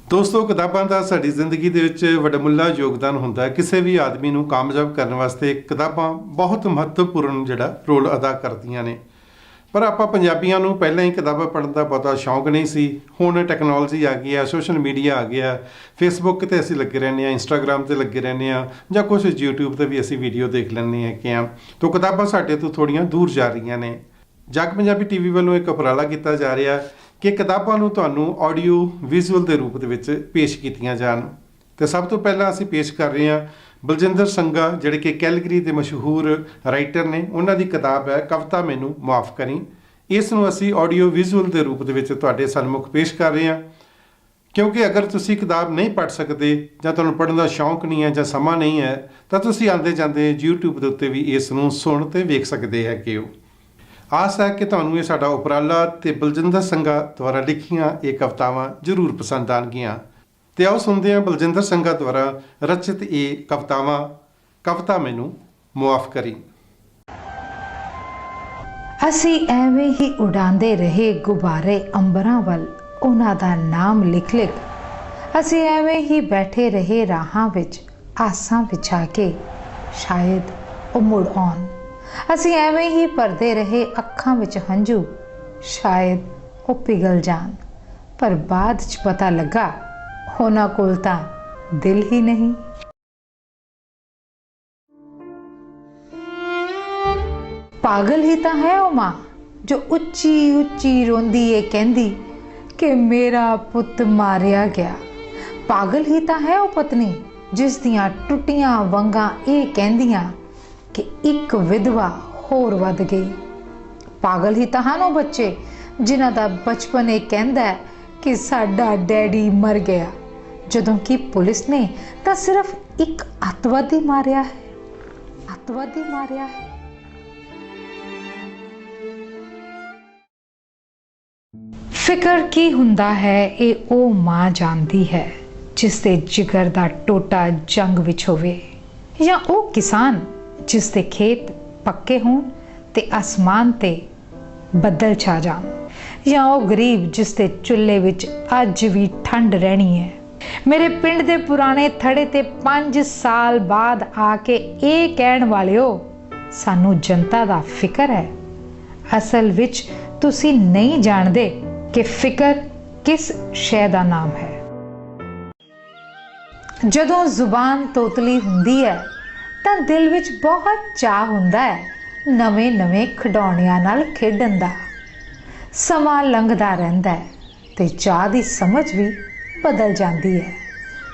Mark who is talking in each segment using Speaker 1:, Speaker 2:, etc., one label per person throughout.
Speaker 1: ਦੋਸਤੋ ਕਿਤਾਬਾਂ ਦਾ ਸਾਡੀ ਜ਼ਿੰਦਗੀ ਦੇ ਵਿੱਚ ਵਡਮੁੱਲਾ ਯੋਗਦਾਨ ਹੁੰਦਾ ਹੈ। ਕਿਸੇ ਵੀ ਆਦਮੀ ਨੂੰ ਕਾਮਯਾਬ ਕਰਨ ਵਾਸਤੇ ਕਿਤਾਬਾਂ ਬਹੁਤ ਮਹੱਤਵਪੂਰਨ ਰੋਲ ਅਦਾ ਕਰਦੀਆਂ ਨੇ। ਪਰ ਆਪਾਂ ਪੰਜਾਬੀਆਂ ਨੂੰ ਪਹਿਲਾਂ ਹੀ ਕਿਤਾਬਾਂ ਪੜ੍ਹਨ ਦਾ ਬਹੁਤਾ ਸ਼ੌਂਕ ਨਹੀਂ ਸੀ। ਹੁਣ ਟੈਕਨੋਲੋਜੀ ਆ ਗਈ ਆ, ਸੋਸ਼ਲ ਮੀਡੀਆ ਆ ਗਿਆ, ਫੇਸਬੁੱਕ 'ਤੇ ਅਸੀਂ ਲੱਗੇ ਰਹਿੰਦੇ ਹਾਂ, ਇੰਸਟਾਗ੍ਰਾਮ 'ਤੇ ਲੱਗੇ ਰਹਿੰਦੇ ਹਾਂ, ਜਾਂ ਕੁਛ ਯੂਟਿਊਬ 'ਤੇ ਵੀ ਅਸੀਂ ਵੀਡੀਓ ਦੇਖ ਲੈਂਦੇ ਹੈਗੇ ਹਾਂ। ਤਾਂ ਕਿਤਾਬਾਂ ਸਾਡੇ ਤੋਂ ਥੋੜ੍ਹੀਆਂ ਦੂਰ ਜਾ ਰਹੀਆਂ ਨੇ। ਜਗ ਪੰਜਾਬੀ TV ਵੱਲੋਂ ਇੱਕ ਉਪਰਾਲਾ ਕੀਤਾ ਜਾ ਰਿਹਾ ਕਿ ਕਿਤਾਬਾਂ ਨੂੰ ਤੁਹਾਨੂੰ ਆਡੀਓ ਵਿਜ਼ੂਅਲ ਦੇ ਰੂਪ ਦੇ ਵਿੱਚ ਪੇਸ਼ ਕੀਤੀਆਂ ਜਾਣ। ਤੇ ਸਭ ਤੋਂ ਪਹਿਲਾਂ ਅਸੀਂ ਪੇਸ਼ ਕਰ ਰਹੇ ਹਾਂ ਬਲਜਿੰਦਰ ਸੰਘਾ, ਜਿਹੜੇ ਕਿ ਕੈਲਗਰੀ ਦੇ ਮਸ਼ਹੂਰ ਰਾਈਟਰ ਨੇ। ਉਹਨਾਂ ਦੀ ਕਿਤਾਬ ਹੈ ਕਵਿਤਾ ਮੈਨੂੰ ਮਾਫ ਕਰੀ। ਇਸ ਨੂੰ ਅਸੀਂ ਆਡੀਓ ਵਿਜ਼ੂਅਲ ਦੇ ਰੂਪ ਦੇ ਵਿੱਚ ਤੁਹਾਡੇ ਸਨਮੁਖ ਪੇਸ਼ ਕਰ ਰਹੇ ਹਾਂ, ਕਿਉਂਕਿ ਅਗਰ ਤੁਸੀਂ ਕਿਤਾਬ ਨਹੀਂ ਪੜ੍ਹ ਸਕਦੇ ਜਾਂ ਤੁਹਾਨੂੰ ਪੜ੍ਹਨ ਦਾ ਸ਼ੌਂਕ ਨਹੀਂ ਹੈ ਜਾਂ ਸਮਾਂ ਨਹੀਂ ਹੈ, ਤਾਂ ਤੁਸੀਂ ਆਉਂਦੇ ਜਾਂਦੇ YouTube ਦੇ ਉੱਤੇ ਵੀ ਇਸ ਨੂੰ ਸੁਣ ਤੇ ਵੇਖ ਸਕਦੇ ਹੈਗੇ ਹੋ। ਆਸ ਹੈ ਕਿ ਤੁਹਾਨੂੰ ਇਹ ਸਾਡਾ ਉਪਰਾਲਾ ਤੇ ਬਲਜਿੰਦਰ ਸੰਘਾ ਦੁਆਰਾ ਲਿਖੀਆਂ ਇਹ ਕਵਿਤਾਵਾਂ ਜ਼ਰੂਰ ਪਸੰਦ ਆਉਣਗੀਆਂ। ਤੇ ਆਓ ਸੁਣਦੇ ਹਾਂ ਬਲਜਿੰਦਰ ਸੰਘਾ ਦੁਆਰਾ ਰਚਿਤ ਇਹ ਕਵਿਤਾਵਾਂ ਕਵਿਤਾ ਮੈਨੂੰ ਮੁਆਫ ਕਰੀ।
Speaker 2: ਅਸੀਂ ਐਵੇਂ ਹੀ ਉਡਾਉਂਦੇ ਰਹੇ ਗੁਬਾਰੇ ਅੰਬਰਾਂ ਵੱਲ, ਉਹਨਾਂ ਦਾ ਨਾਮ ਲਿਖ ਲਿਖ। ਅਸੀਂ ਐਵੇਂ ਹੀ ਬੈਠੇ ਰਹੇ ਰਾਹਾਂ ਵਿੱਚ ਆਸਾਂ ਵਿਛਾ ਕੇ, ਸ਼ਾਇਦ ਉਹ ਮੁੜ ਆਉਣ। ਅਸੀਂ ਐਵੇਂ ਹੀ ਭਰਦੇ ਰਹੇ ਅੱਖਾਂ ਵਿੱਚ ਹੰਝੂ, ਸ਼ਾਇਦ ਉਹ ਪਿਘਲ ਜਾਣ। ਪਰ ਬਾਅਦ 'ਚ ਪਤਾ ਲੱਗਾ ਉਹਨਾਂ ਕੋਲ ਤਾਂ ਦਿਲ ਹੀ ਨਹੀਂ। ਪਾਗਲ ਹੀ ਤਾਂ ਹੈ ਉਹ ਮਾਂ ਜੋ ਉੱਚੀ ਉੱਚੀ ਰੋਂਦੀ ਏ ਕਹਿੰਦੀ ਕਿ ਮੇਰਾ ਪੁੱਤ ਮਾਰਿਆ ਗਿਆ। ਪਾਗਲ ਹੀ ਤਾਂ ਹੈ ਉਹ ਪਤਨੀ ਜਿਸ ਦੀਆਂ ਟੁੱਟੀਆਂ ਵੰਗਾਂ ਇਹ ਕਹਿੰਦੀਆਂ ਕਿ ਇੱਕ ਵਿਧਵਾ ਹੋਰ ਵੱਧ ਗਈ। ਪਾਗਲ ਹੀ ਤਾਂ ਹਨ ਉਹ ਬੱਚੇ ਜਿਨ੍ਹਾਂ ਦਾ ਬਚਪਨ ਇਹ ਕਹਿੰਦਾ ਹੈ ਕਿ ਸਾਡਾ ਡੈਡੀ ਮਰ ਗਿਆ, ਜਦੋਂ ਕਿ ਪੁਲਿਸ ਨੇ ਤਾਂ ਸਿਰਫ ਇੱਕ ਅੱਤਵਾਦੀ ਮਾਰਿਆ ਹੈ। ਅੱਤਵਾਦੀ ਮਾਰਿਆ ਹੈ। ਫਿਕਰ ਕੀ ਹੁੰਦਾ ਹੈ ਇਹ ਉਹ ਮਾਂ ਜਾਣਦੀ ਹੈ ਜਿਸ ਦੇ ਜਿਗਰ ਦਾ ਟੋਟਾ ਜੰਗ ਵਿੱਚ ਹੋਵੇ, ਜਾਂ ਉਹ ਕਿਸਾਨ ਜਿਸ ਦੇ ਖੇਤ ਪੱਕੇ ਹੋਣ ਤੇ ਅਸਮਾਨ ਤੇ ਬੱਦਲ ਛਾ ਜਾਣ, ਜਾਂ ਉਹ ਗਰੀਬ ਜਿਸ ਦੇ ਚੁੱਲ੍ਹੇ ਵਿੱਚ ਅੱਜ ਵੀ ਠੰਡ ਰਹਿਣੀ ਹੈ। ਮੇਰੇ ਪਿੰਡ ਦੇ ਪੁਰਾਣੇ ਥੜੇ ਤੇ 5 ਸਾਲ ਬਾਅਦ ਆ ਕੇ ਇਹ ਕਹਿਣ ਵਾਲਿਓ, ਸਾਨੂੰ ਜਨਤਾ ਦਾ ਫਿਕਰ ਹੈ। ਅਸਲ ਵਿੱਚ ਤੁਸੀਂ ਨਹੀਂ ਜਾਣਦੇ ਕਿ ਫਿਕਰ ਕਿਸ ਸ਼ੈ ਦਾ ਨਾਮ ਹੈ। ਜਦੋਂ ਜ਼ੁਬਾਨ ਤੋਤਲੀ ਹੁੰਦੀ ਹੈ ਤਾਂ ਦਿਲ ਵਿੱਚ ਬਹੁਤ ਚਾਅ ਹੁੰਦਾ ਹੈ ਨਵੇਂ ਖਿਡੌਣਿਆਂ ਨਾਲ ਖੇਡਣ ਦਾ। ਸਮਾਂ ਲੰਘਦਾ ਰਹਿੰਦਾ ਹੈ ਤੇ ਚਾਅ ਦੀ ਸਮਝ ਵੀ ਬਦਲ ਜਾਂਦੀ ਹੈ।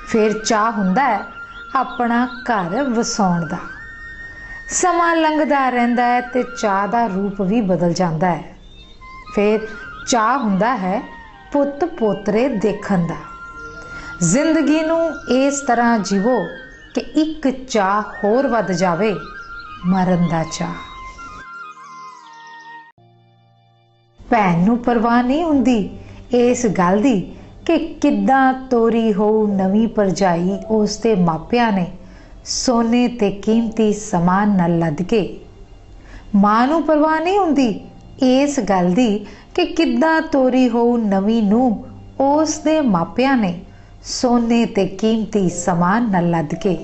Speaker 2: ਫਿਰ ਚਾਅ ਹੁੰਦਾ ਹੈ ਆਪਣਾ ਘਰ ਵਸਾਉਣ ਦਾ। ਸਮਾਂ ਲੰਘਦਾ ਰਹਿੰਦਾ ਹੈ ਤੇ ਚਾਅ ਦਾ ਰੂਪ ਵੀ ਬਦਲ ਜਾਂਦਾ ਹੈ। ਫਿਰ ਚਾਅ ਹੁੰਦਾ ਹੈ ਪੁੱਤ ਪੋਤਰੇ ਦੇਖਣ ਦਾ। ਜ਼ਿੰਦਗੀ ਨੂੰ ਇਸ ਤਰ੍ਹਾਂ ਜੀਵੋ ਕਿ ਇੱਕ ਚਾਅ ਹੋਰ ਵੱਧ ਜਾਵੇ, ਮਰਨ ਦਾ ਚਾਅ। ਭੈਣ ਨੂੰ ਪਰਵਾਹ ਨਹੀਂ ਹੁੰਦੀ ਇਸ ਗੱਲ ਦੀ ਕਿ ਕਿੱਦਾਂ ਤੋਰੀ ਹੋਊ ਨਵੀਂ ਭਰਜਾਈ ਉਸ ਦੇ ਮਾਪਿਆਂ ਨੇ ਸੋਨੇ ਤੇ ਕੀਮਤੀ ਸਮਾਨ ਨਾਲ ਲੱਦ ਕੇ। ਮਾਂ ਨੂੰ ਪਰਵਾਹ ਨਹੀਂ ਹੁੰਦੀ ਇਸ ਗੱਲ ਦੀ ਕਿ ਕਿੱਦਾਂ ਤੋਰੀ ਹੋਊ ਨਵੀਂ ਨੂੰ ਉਸ ਦੇ ਮਾਪਿਆਂ ਨੇ ਸੋਨੇ ਤੇ ਕੀਮਤੀ ਸਮਾਨ ਨਾਲ ਲੱਦ ਕੇ।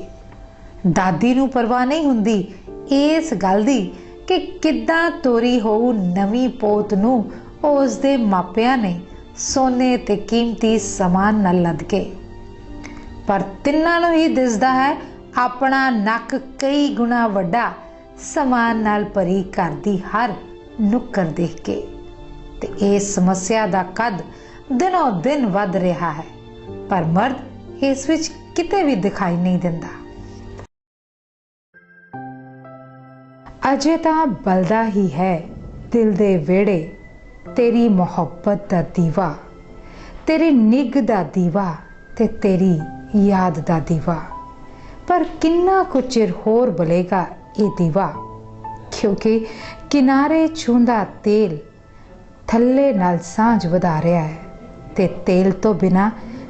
Speaker 2: ਦਾਦੀ ਨੂੰ ਪਰਵਾਹ ਨਹੀਂ ਹੁੰਦੀ ਇਸ ਗੱਲ ਦੀ ਕਿ ਕਿੱਦਾਂ ਤੋਰੀ ਹੋਊ ਨਵੀਂ ਪੋਤ ਨੂੰ ਉਸ ਦੇ ਮਾਪਿਆਂ ਨੇ ਸੋਨੇ ਤੇ ਕੀਮਤੀ ਸਮਾਨ ਨਾਲ ਲੱਦ ਕੇ। ਪਰ ਤਿੰਨਾਂ ਨੂੰ ਹੀ ਦਿਸਦਾ ਹੈ ਆਪਣਾ ਨੱਕ ਕਈ ਗੁਣਾ ਵੱਡਾ ਸਮਾਨ ਨਾਲ ਭਰੀ ਘਰ ਦੀ ਹਰ ਨੁੱਕਰ ਦੇਖ ਕੇ। ਤੇ ਇਸ ਸਮੱਸਿਆ ਦਾ ਕੱਦ ਦਿਨੋਂ ਦਿਨ ਵੱਧ ਰਿਹਾ ਹੈ, ਪਰ ਮਰਦ ਇਸ ਵਿੱਚ ਕਿਤੇ ਵੀ ਦਿਖਾਈ ਨਹੀਂ ਦਿੰਦਾ। ਅਜੇ ਤਾਂ ਬਲਦਾ ਹੀ ਹੈ ਦਿਲ ਦੇ ਵਿਹੜੇ ਤੇਰੀ ਮੁਹੱਬਤ ਦਾ ਦੀਵਾ, ਤੇਰੀ ਨਿੱਘ ਦਾ ਦੀਵਾ ਤੇ ਤੇਰੀ ਯਾਦ ਦਾ ਦੀਵਾ। ਪਰ ਕਿੰਨਾ ਕੁ ਚਿਰ ਹੋਰ ਬਲੇਗਾ ਇਹ ਦੀਵਾ, ਕਿਉਂਕਿ ਕਿਨਾਰੇ ਛੂੰਦਾ ਤੇਲ ਥੱਲੇ ਨਾਲ ਸਾਂਝ ਵਧਾ ਰਿਹਾ ਹੈ ਤੇ ਤੇਲ ਤੋਂ ਬਿਨਾਂ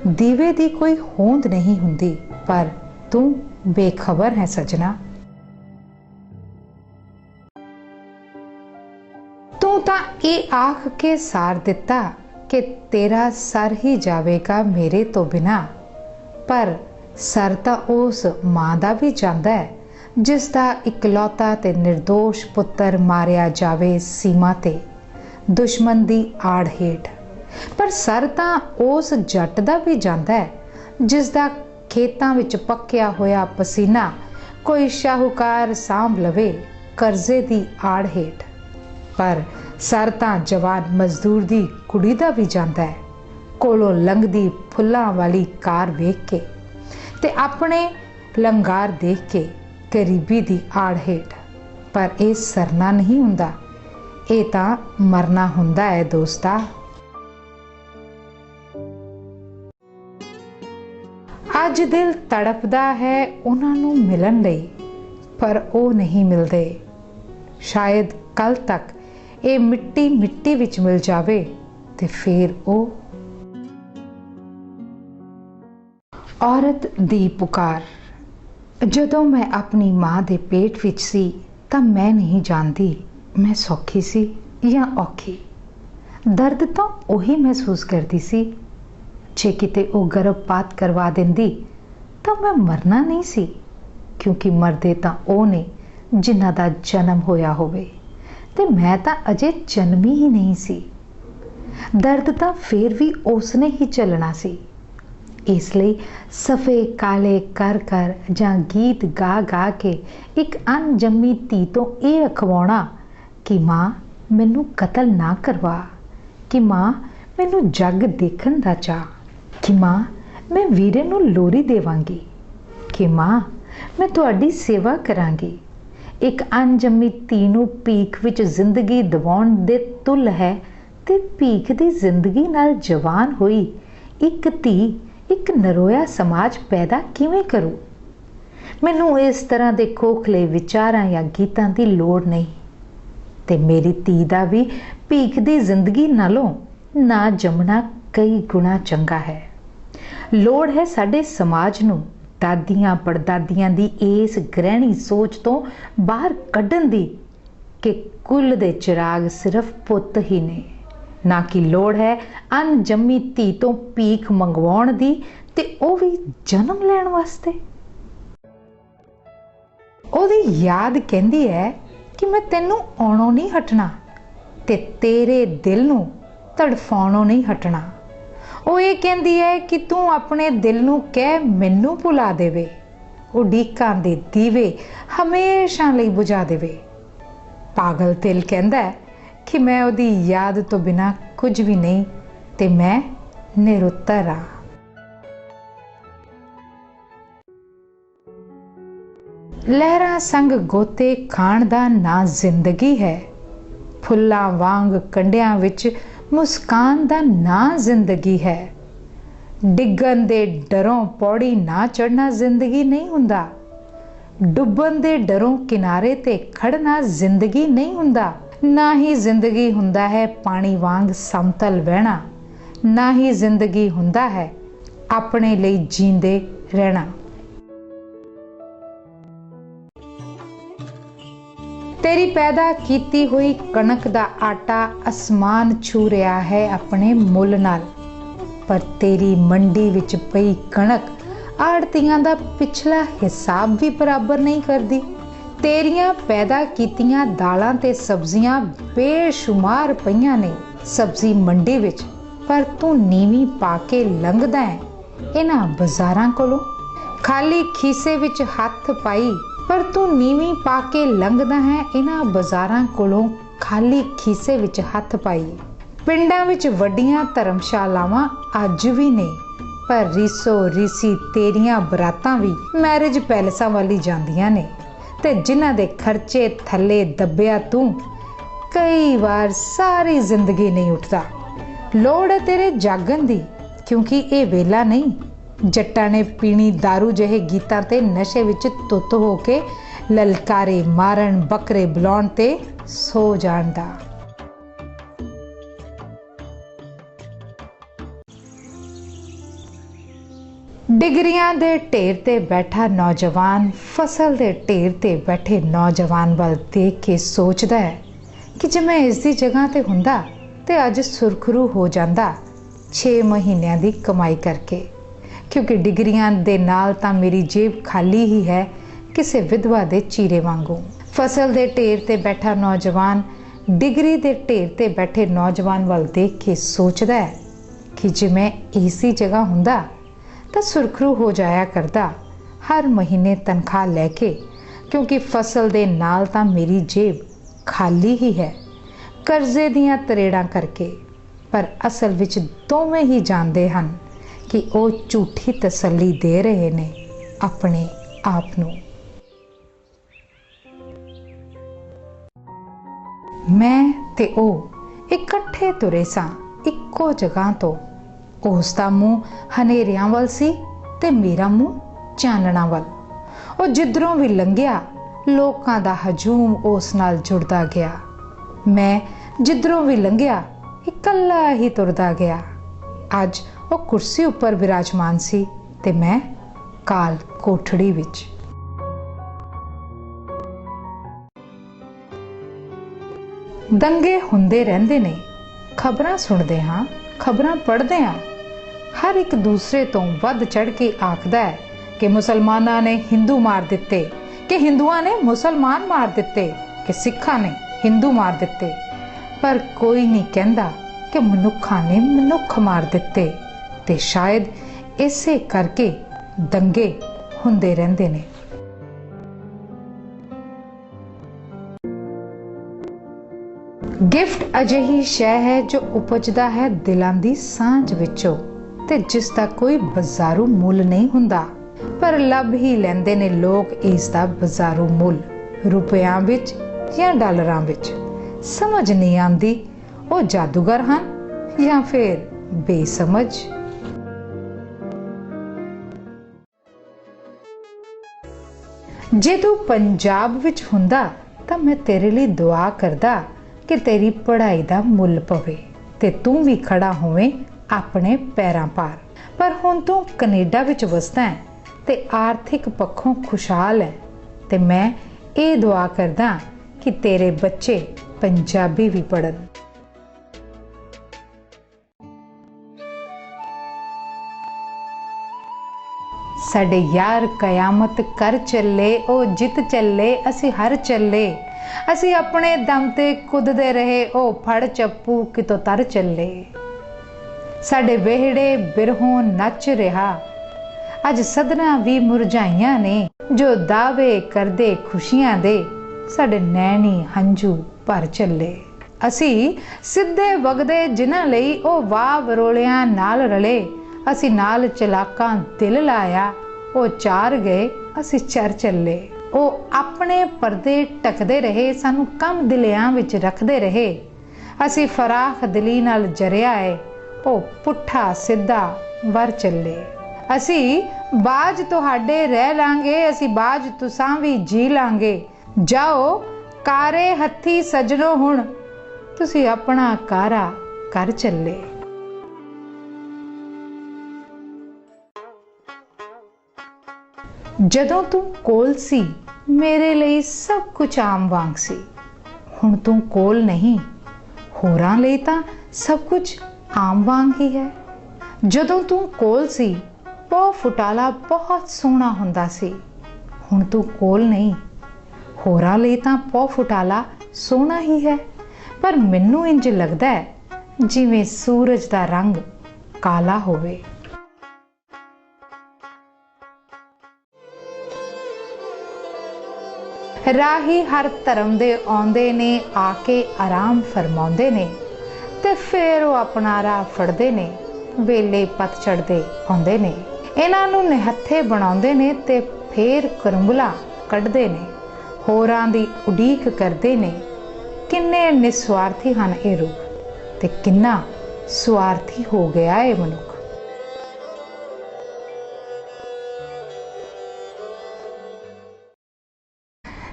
Speaker 2: ਦੀਵੇ ਦੀ ਕੋਈ ਹੋਂਦ ਨਹੀਂ ਹੁੰਦੀ। ਪਰ ਤੂੰ ਬੇਖਬਰ ਹੈ ਸਜਣਾ। ਤੂੰ ਤਾਂ ਇਹ ਆਖ ਕੇ ਸਾਰ ਦਿੱਤਾ कि तेरा सर ही जावेगा मेरे तो बिना, पर सर तो उस मां दा भी जांदा है जिसका इकलौता ते निर्दोष पुत्र मारिया जावे सीमा ते दुश्मन दी आड़ हेठ। पर सर तो उस जट दा भी जांदा है जिसका खेतां विच पक्या होया पसीना कोई शाहूकार सांभ लवे करजे दी आड़ हेठ। पर सर तो जवान मजदूर दी कुड़ी दा भी जांदा है कोलों लंघदी फुल्लां वाली कार वेख के ते अपने लंगार देख के गरीबी दी आड़ हेठ। पर यह सरना नहीं हुंदा, ये तां मरना हुंदा है दोस्ता। अज दिल तड़पदा है उन्हां नूं मिलन लई, पर वो नहीं मिलदे। शायद कल तक ये मिट्टी मिट्टी विच मिल जावे ते फिर वो। औरत दी पुकार। जदों मैं अपनी मां दे पेट विच सी तां मैं नहीं जानती मैं सौखी सी या औखी। दर्द तो उही महसूस करती सी। जे किते वो गर्भपात करवा दिंदी तो मैं मरना नहीं सी, क्योंकि मरदे तां ओ ने जिन्हां दा जन्म होया होवे ते मैं तां अजे जन्मी ही नहीं सी। दर्द तां फिर भी उसने ही चलना सी। इसलिए सफ़े काले कर कर जां गीत गा गा के एक अनजम्मी धी तो ये अखवाउणा कि मां मैनू कतल ना करवा, कि मां मैनू जग देखण दा चाह, कि मां मैं वीरे नू लोरी देवांगी, कि मां मैं तुहाडी सेवा करांगी। एक अनजम्मी धी नू भीख विच जिंदगी दिवाउण दे तुल है ते भीख दी जिंदगी नाल जवान होई एक धी एक नरोया समाज पैदा किवें करूं। मैनू इस तरह दे खोखले विचारां या गीतां दी लोड़ नहीं ते मेरी धी दा भी भीख दी जिंदगी नालों ना जमना कई गुणा चंगा है। लोड़ है साडे समाज नू दादियां पड़दादियां दी इस ग्रहणी सोच तो बाहर कड्ढण दी कि कुल दे चिराग सिर्फ पुੱਤ ही ने, ना कि लोड़ है अनजम्मी धी तो भीख मंगवाउण दी ते ਉਹ भी जन्म लैण वास्ते। ਉਹਦੀ याद कहती है कि मैं तेनू आउणों नहीं हटना ते तेरे दिल नू तड़फाउणों नहीं हटना। ਉਹ ਇਹ ਕਹਿੰਦੀ है कि तू अपने दिल नू कह मैनू भुला देवे, उडीकां दे दीवे हमेशा लई बुझा देवे। पागल दिल कहता है कि मैं ਉਹਦੀ याद तो बिना कुछ भी नहीं ते मैं निरुत्तर हाँ। लहरां संग गोते खाण दा ना जिंदगी है, फुल्लां वांग कंडियां विच मुस्कान दा ना जिंदगी है। डिगन दे डरों पौड़ी ना चढ़ना जिंदगी नहीं हुंदा, डुबन दे डरों किनारे ते खड़ना जिंदगी नहीं हुंदा। ना ही जिंदगी हुंदा है पानी वांग समतल बहना, ना ही जिंदगी हुंदा है अपने लिए जींदे रहना। तेरी पैदा कीती हुई कणक दा आटा आसमान छू रहा है अपने मुल नाल, पर तेरी मंडी विच पई कणक आड़तियां दा पिछला हिसाब भी बराबर नहीं करदी। तेरियां पैदा कीतियां दालां ते सब्जियां बेशुमार पईयां ने सब्जी मंडी विच, पर तू नीवी पा के लंघदा है इन्हां बाजारां कोलों। खाली खीसे विच हथ पाई पर तू नीवी पा के लंघदा है इन्हां बाजारां कोलों खाली खीसे विच हथ पाई। पिंडां विच वड्डियां धर्मशालावां अज भी ने, पर रीसो रीसी तेरियां बरातां भी मैरिज पैलेसां वाली जांदियां ने ते जिन्हां दे खर्चे थल्ले दब्बिया तू कई बार सारी जिंदगी नहीं उठदा। लोड़ है तेरे जागण दी, क्योंकि ये वेला नहीं जट्टां ने पीनी दारू जहे गीतां ते नशे विच तुत हो के ललकारे मारन बकरे बुलाउण ते सो जाण दा। डिगरियां दे ढेर ते बैठा नौजवान फसल दे ढेर ते बैठे नौजवान वाल देख के सोचदा है कि जे मैं इस दी जगह ते हुंदा ਤੇ ਅੱਜ ਸੁਰਖਰੂ ਹੋ ਜਾਂਦਾ 6 ਮਹੀਨਿਆਂ ਦੀ ਕਮਾਈ ਕਰਕੇ, ਕਿਉਂਕਿ ਡਿਗਰੀਆਂ ਦੇ ਨਾਲ ਤਾਂ ਮੇਰੀ ਜੇਬ ਖਾਲੀ ਹੀ ਹੈ, ਕਿਸੇ ਵਿਧਵਾ ਦੇ ਚੀਰੇ ਵਾਂਗੂ। ਫਸਲ ਦੇ ਢੇਰ ਤੇ ਬੈਠਾ ਨੌਜਵਾਨ ਡਿਗਰੀ ਦੇ ਢੇਰ ਤੇ ਬੈਠੇ ਨੌਜਵਾਨ ਵੱਲ ਦੇਖ ਕੇ ਸੋਚਦਾ ਹੈ ਕਿ ਜੇ ਮੈਂ ਇਸੀ ਜਗ੍ਹਾ ਹੁੰਦਾ ਤਾਂ ਸੁਰਖਰੂ ਹੋ ਜਾਇਆ ਕਰਦਾ ਹਰ ਮਹੀਨੇ ਤਨਖਾਹ ਲੈ ਕੇ, ਕਿਉਂਕਿ ਫਸਲ ਦੇ ਨਾਲ ਤਾਂ ਮੇਰੀ ਜੇਬ ਖਾਲੀ ਹੀ ਹੈ ਕਰਜ਼ੇ ਦੀਆਂ ਤਰੇੜਾਂ ਕਰਕੇ। ਪਰ ਅਸਲ ਵਿੱਚ ਦੋਵੇਂ ਹੀ ਜਾਣਦੇ ਹਨ ਕਿ ਉਹ ਝੂਠੀ ਤਸੱਲੀ ਦੇ ਰਹੇ ਨੇ ਆਪਣੇ ਆਪ ਨੂੰ। ਮੈਂ ਤੇ ਉਹ ਇਕੱਠੇ ਤੁਰੇ ਸਾਂ ਇੱਕੋ ਜਗ੍ਹਾ ਤੋਂ। ਉਸ ਦਾ ਮੂੰਹ ਹਨੇਰਿਆਂ ਵੱਲ ਸੀ ਤੇ ਮੇਰਾ ਮੂੰਹ ਚਾਨਣਾ ਵੱਲ। ਉਹ ਜਿੱਧਰੋਂ ਵੀ ਲੰਘਿਆ ਲੋਕਾਂ ਦਾ ਹਜੂਮ ਉਸ ਨਾਲ ਜੁੜਦਾ ਗਿਆ। ਮੈਂ ਜਿੱਧਰੋਂ ਵੀ ਲੰਘਿਆ ਇਕੱਲਾ ਹੀ ਤੁਰਦਾ ਗਿਆ। ਅੱਜ ਉਹ ਕੁਰਸੀ ਉੱਪਰ ਵਿਰਾਜਮਾਨ ਸੀ ਤੇ ਮੈਂ ਕਾਲ ਕੋਠੜੀ ਵਿੱਚ। ਦੰਗੇ ਹੁੰਦੇ ਰਹਿੰਦੇ ਨੇ, ਖਬਰਾਂ ਸੁਣਦੇ ਹਾਂ, ਖਬਰਾਂ ਪੜ੍ਹਦੇ ਹਾਂ। ਹਰ ਇੱਕ ਦੂਸਰੇ ਤੋਂ ਵੱਧ ਚੜ੍ਹ ਕੇ ਆਖਦਾ ਹੈ ਕਿ ਮੁਸਲਮਾਨਾਂ ਨੇ ਹਿੰਦੂ ਮਾਰ ਦਿੱਤੇ, ਕਿ ਹਿੰਦੂਆਂ ਨੇ ਮੁਸਲਮਾਨ ਮਾਰ ਦਿੱਤੇ, ਕਿ ਸਿੱਖਾਂ ਨੇ ਹਿੰਦੂ ਮਾਰ ਦਿੱਤੇ। ਪਰ ਕੋਈ ਨਹੀਂ ਕਹਿੰਦਾ ਕਿ ਮਨੁੱਖਾਂ ਨੇ ਮਨੁੱਖ ਮਾਰ ਦਿੱਤੇ, ਤੇ ਸ਼ਾਇਦ ਇਸੇ ਕਰਕੇ ਦੰਗੇ ਹੁੰਦੇ ਰਹਿੰਦੇ ਨੇ। ਗਿਫਟ ਅਜਿਹੀ ਸ਼ੈ ਹੈ ਜੋ ਉਪਜਦਾ ਹੈ ਦਿਲਾਂ ਦੀ ਸਾਂਝ ਵਿੱਚੋਂ, ਤੇ ਜਿਸ ਦਾ ਕੋਈ ਬਾਜ਼ਾਰੂ ਮੁੱਲ ਨਹੀਂ ਹੁੰਦਾ, ਪਰ ਲੱਭ ਹੀ ਲੈਂਦੇ ਨੇ ਲੋਕ ਇਸ ਦਾ ਬਾਜ਼ਾਰੂ ਮੁੱਲ, ਰੁਪਿਆਂ ਵਿੱਚ ਜਾਂ ਡਾਲਰਾਂ ਵਿੱਚ। ਸਮਝ ਨਹੀਂ ਆਉਂਦੀ ਉਹ ਜਾਦੂਗਰ ਹਨ ਜਾਂ ਫਿਰ ਬੇਸਮਝ। ਜੇ ਤੂੰ ਪੰਜਾਬ ਵਿੱਚ ਹੁੰਦਾ ਤਾਂ ਮੈਂ ਤੇਰੇ ਲਈ ਦੁਆ ਕਰਦਾ ਕਿ ਤੇਰੀ ਪੜ੍ਹਾਈ ਦਾ ਮੁੱਲ ਪਵੇ ਤੇ ਤੂੰ ਵੀ ਖੜਾ ਹੋਵੇਂ ਆਪਣੇ ਪੈਰਾਂ ਭਾਰ। ਪਰ ਹੁਣ ਤੂੰ ਕੈਨੇਡਾ ਵਿੱਚ ਵਸਦਾ ਹੈ ਤੇ ਆਰਥਿਕ ਪੱਖੋਂ ਖੁਸ਼ਹਾਲ ਹੈ, ਤੇ ਮੈਂ ਇਹ ਦੁਆ ਕਰਦਾ ਕਿ ਤੇਰੇ ਬੱਚੇ ਪੰਜਾਬੀ ਵੀ ਪੜ੍ਹਨ। ਸਾਡੇ ਯਾਰ ਕਯਾਮਤ ਕਰ ਚੱਲੇ, ਉਹ ਜਿੱਤ ਚੱਲੇ, ਅਸੀਂ ਹਰ ਚੱਲੇ। ਅਸੀਂ ਆਪਣੇ ਦਮ ਤੇ ਕੁੱਦਦੇ ਰਹੇ, ਉਹ ਫੜ ਚੱਪੂ ਕਿਤੋਂ ਤਰ ਚੱਲੇ। ਸਾਡੇ ਵਿਹੜੇ ਬਿਰਹੋਂ ਨੱਚ ਰਿਹਾ, ਅੱਜ ਸਦਨਾਂ ਵੀ ਮੁਰਝਾਈਆਂ ਨੇ, ਜੋ ਦਾਅਵੇ ਕਰਦੇ ਖੁਸ਼ੀਆਂ ਦੇ, ਸਾਡੇ ਨੈਣੀ ਹੰਝੂ ਭਰ ਚੱਲੇ। ਅਸੀਂ ਸਿੱਧੇ ਵਗਦੇ ਜਿਨ੍ਹਾਂ ਲਈ, ਉਹ ਵਾਹ ਵਰੋਲਿਆਂ ਨਾਲ ਰਲੇ। ਅਸੀਂ ਨਾਲ ਚਲਾਕਾਂ ਦਿਲ ਲਾਇਆ, ਉਹ ਚਾਰ ਗਏ, ਅਸੀਂ ਚਰ ਚੱਲੇ। ਉਹ ਆਪਣੇ ਪਰਦੇ ਢਕਦੇ ਰਹੇ, ਸਾਨੂੰ ਕੰਮ ਦਿਲਿਆਂ ਵਿੱਚ ਰੱਖਦੇ ਰਹੇ। ਅਸੀਂ ਫਰਾਖ ਦਿਲੀ ਨਾਲ ਜਰਿਆ ਏ, ਉਹ ਪੁੱਠਾ ਸਿੱਧਾ ਵਰ ਚੱਲੇ। ਅਸੀਂ ਬਾਜ ਤੁਹਾਡੇ ਰਹਿ ਲਾਂਗੇ, ਅਸੀਂ ਬਾਜ ਤੁਸਾਂ ਵੀ ਜੀ ਲਾਂਗੇ। ਜਾਓ ਕਾਰੇ ਹੱਥੀ ਸਜਣੋ, ਹੁਣ ਤੁਸੀਂ ਆਪਣਾ ਕਾਰਾ ਕਰ ਚੱਲੇ। ਜਦੋਂ ਤੂੰ ਕੋਲ ਸੀ ਮੇਰੇ ਲਈ ਸਭ ਕੁਝ ਆਮ ਵਾਂਗ ਸੀ। ਹੁਣ ਤੂੰ ਕੋਲ ਨਹੀਂ, ਹੋਰਾਂ ਲਈ ਤਾਂ ਸਭ ਕੁਝ ਆਮ ਵਾਂਗ ਹੀ ਹੈ। ਜਦੋਂ ਤੂੰ ਕੋਲ ਸੀ ਪੋ ਫੁਟਾਲਾ ਬਹੁਤ ਸੋਹਣਾ ਹੁੰਦਾ ਸੀ। ਹੁਣ ਤੂੰ ਕੋਲ ਨਹੀਂ, ਹੋਰਾਂ ਲਈ ਤਾਂ ਪੋ ਫੁਟਾਲਾ ਸੋਹਣਾ ਹੀ ਹੈ। ਪਰ ਮੈਨੂੰ ਇੰਜ ਲੱਗਦਾ ਹੈ ਜਿਵੇਂ ਸੂਰਜ ਦਾ ਰੰਗ ਕਾਲਾ ਹੋਵੇ। ਰਾਹੀ ਹਰ ਧਰਮ ਦੇ ਆਉਂਦੇ ਨੇ, ਆ ਕੇ ਆਰਾਮ ਫਰਮਾਉਂਦੇ ਨੇ, ਤੇ ਫਿਰ ਉਹ ਆਪਣਾ ਰਾਹ ਫੜਦੇ ਨੇ, ਵੇਲੇ ਪਤਝੜ ਦੇ ਆਉਂਦੇ ਨੇ। ਇਹਨਾਂ ਨੂੰ ਨਿਹੱਥੇ ਬਣਾਉਂਦੇ ਨੇ ਤੇ ਫੇਰ ਕਰੰਗਲਾ ਕੱਢਦੇ ਨੇ, ਹੋਰਾਂ ਦੀ ਉਡੀਕ ਕਰਦੇ ਨੇ। ਕਿੰਨੇ ਨਿਸਵਾਰਥੀ ਹਨ ਇਹ ਰੂਹ, ਤੇ ਕਿੰਨਾ ਸਵਾਰਥੀ ਹੋ ਗਿਆ ਇਹ ਮਨੁੱਖ।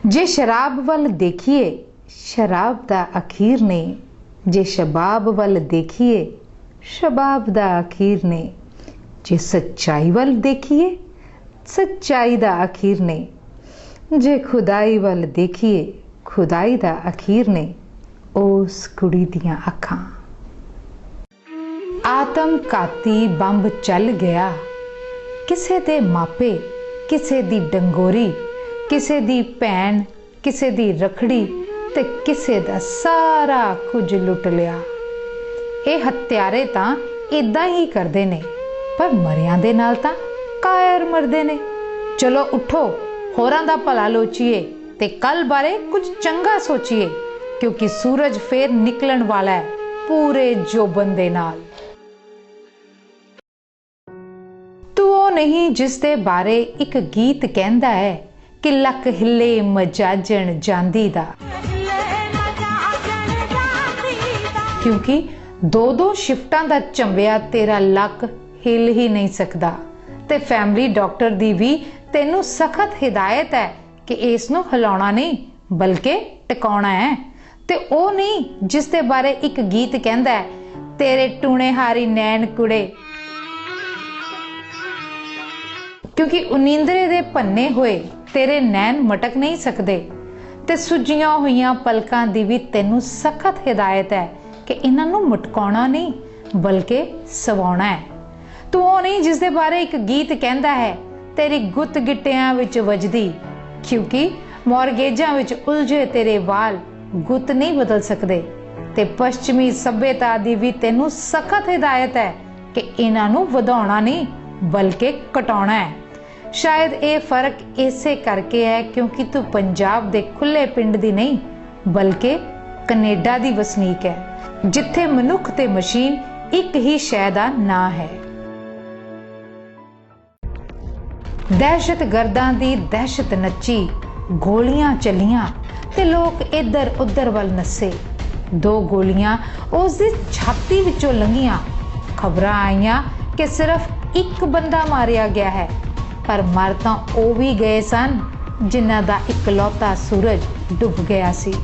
Speaker 2: ਜੇ ਸ਼ਰਾਬ ਵੱਲ ਦੇਖੀਏ ਸ਼ਰਾਬ ਦਾ ਅਖੀਰ ਨੇ, ਜੇ ਸ਼ਬਾਬ ਵੱਲ ਦੇਖੀਏ ਸ਼ਬਾਬ ਦਾ ਅਖੀਰ ਨੇ, ਜੇ ਸੱਚਾਈ ਵੱਲ ਦੇਖੀਏ ਸੱਚਾਈ ਦਾ ਅਖੀਰ ਨੇ, ਜੇ ਖੁਦਾਈ ਵੱਲ ਦੇਖੀਏ ਖੁਦਾਈ ਦਾ ਅਖੀਰ ਨੇ। ਉਸ ਕੁੜੀ ਦੀਆਂ ਅੱਖਾਂ ਆਤਮਘਾਤੀ ਬੰਬ ਚੱਲ ਗਿਆ। ਕਿਸੇ ਦੇ ਮਾਪੇ, ਕਿਸੇ ਦੀ ਡੰਗੋਰੀ, ਕਿਸੇ ਦੀ ਭੈਣ, ਕਿਸੇ ਦੀ ਰਖੜੀ ਤੇ ਕਿਸੇ ਦਾ ਸਾਰਾ ਕੁਝ ਲੁੱਟ ਲਿਆ। ਇਹ ਹੱਤਿਆਰੇ ਤਾਂ ਇਦਾਂ ਹੀ ਕਰਦੇ ਨੇ, ਪਰ ਮਰਿਆਂ ਦੇ ਨਾਲ ਤਾਂ ਕਾਇਰ ਮਰਦੇ ਨੇ। ਚਲੋ ਉਠੋ, ਹੋਰਾਂ ਦਾ ਭਲਾ ਲੋਚੀਏ ਤੇ ਕੱਲ ਬਾਰੇ ਕੁਝ ਚੰਗਾ ਸੋਚੀਏ, ਕਿਉਂਕਿ ਸੂਰਜ ਫੇਰ ਨਿਕਲਣ ਵਾਲਾ ਹੈ ਪੂਰੇ ਜੋਬਨ ਦੇ ਨਾਲ। ਤੂੰ ਉਹ ਨਹੀਂ ਜਿਸ ਦੇ ਬਾਰੇ ਇੱਕ ਗੀਤ ਕਹਿੰਦਾ ਹੈ ਕਿ ਲੱਕ ਹਿੱਲੇ ਮਜਾਜਣ ਜਾਂਦੀ ਦਾ, ਕਿਉਂਕਿ ਦੋ ਸ਼ਿਫਟਾਂ ਦਾ ਚੰਬਿਆ ਤੇਰਾ ਲੱਕ ਹਿੱਲ ਹੀ ਨਹੀਂ ਸਕਦਾ। ਤੇ ਫੈਮਿਲੀ ਡਾਕਟਰ ਦੀ ਵੀ ਤੈਨੂੰ ਸਖਤ ਹਿਦਾਇਤ ਹੈ ਕਿ ਇਸ ਨੂੰ ਹਿਲਾਉਣਾ ਨਹੀਂ ਬਲਕਿ ਟਿਕਾਉਣਾ ਹੈ। ਤੇ ਉਹ ਨਹੀਂ ਜਿਸ ਦੇ ਬਾਰੇ ਇੱਕ ਗੀਤ ਕਹਿੰਦਾ ਹੈ ਤੇਰੇ ਟੂਣੇ ਹਾਰੀ ਨੈਣ ਕੁੜੇ, ਕਿਉਂਕਿ ਉਨੀਂਦਰੇ ਦੇ ਭੰਨੇ ਹੋਏ ਤੇਰੇ ਨੈਣ ਮਟਕ ਨਹੀਂ ਸਕਦੇ। ਤੇ ਸੁੱਜੀਆਂ ਹੋਈਆਂ ਪਲਕਾਂ ਦੀ ਵੀ ਤੈਨੂੰ ਸਖਤ ਹਿਦਾਇਤ ਹੈ ਕਿ ਇਹਨਾਂ ਨੂੰ ਮਟਕਾਉਣਾ ਨਹੀਂ ਬਲਕਿ ਸਵਾਉਣਾ ਹੈ। ਤੂੰ ਉਹ ਨਹੀਂ ਜਿਸ ਦੇ ਬਾਰੇ ਇੱਕ ਗੀਤ ਕਹਿੰਦਾ ਹੈ ਤੇਰੀ ਗੁੱਤ ਗਿੱਟਿਆਂ ਵਿੱਚ ਵੱਜਦੀ, ਕਿਉਂਕਿ ਮੌਰਗੇਜਾਂ ਵਿੱਚ ਉਲਝੇ ਤੇਰੇ ਵਾਲ ਗੁੱਤ ਨਹੀਂ ਬਦਲ ਸਕਦੇ। ਤੇ ਪੱਛਮੀ ਸੱਭਿਅਤਾ ਦੀ ਵੀ ਤੈਨੂੰ ਸਖਤ ਹਿਦਾਇਤ ਹੈ ਕਿ ਇਹਨਾਂ ਨੂੰ ਵਧਾਉਣਾ ਨਹੀਂ ਬਲਕਿ ਘਟਾਉਣਾ ਹੈ। ਸ਼ਾਇਦ ਇਹ ਫਰਕ ਇਸੇ ਕਰਕੇ ਹੈ ਕਿਉਂਕਿ ਤੂੰ ਪੰਜਾਬ ਦੇ ਖੁੱਲੇ ਪਿੰਡ ਦੀ ਨਹੀਂ ਬਲਕਿ ਕੈਨੇਡਾ ਦੀ ਵਸਨੀਕ ਹੈ, ਜਿੱਥੇ ਮਨੁੱਖ ਤੇ ਮਸ਼ੀਨ ਇੱਕ ਹੀ ਸ਼ੈ ਦਾ ਨਾਂ ਹੈ। ਦਹਿਸ਼ਤਗਰਦਾਂ ਦੀ ਦਹਿਸ਼ਤ ਨੱਚੀ, ਗੋਲੀਆਂ ਚੱਲੀਆਂ ਤੇ ਲੋਕ ਇੱਧਰ ਉੱਧਰ ਵੱਲ ਨੱਸੇ। 2 ਗੋਲੀਆਂ ਉਸ ਦੀ ਛਾਤੀ ਵਿੱਚੋਂ ਲੰਘੀਆਂ। ਖਬਰਾਂ ਆਈਆਂ ਕਿ ਸਿਰਫ ਇੱਕ ਬੰਦਾ ਮਾਰਿਆ ਗਿਆ ਹੈ, ਪਰ ਮਰ ਤਾਂ ਉਹ ਵੀ ਗਏ ਸਨ ਜਿਨ੍ਹਾਂ ਦਾ ਇਕਲੌਤਾ ਸੂਰਜ ਡੁੱਬ ਗਿਆ ਸੀ।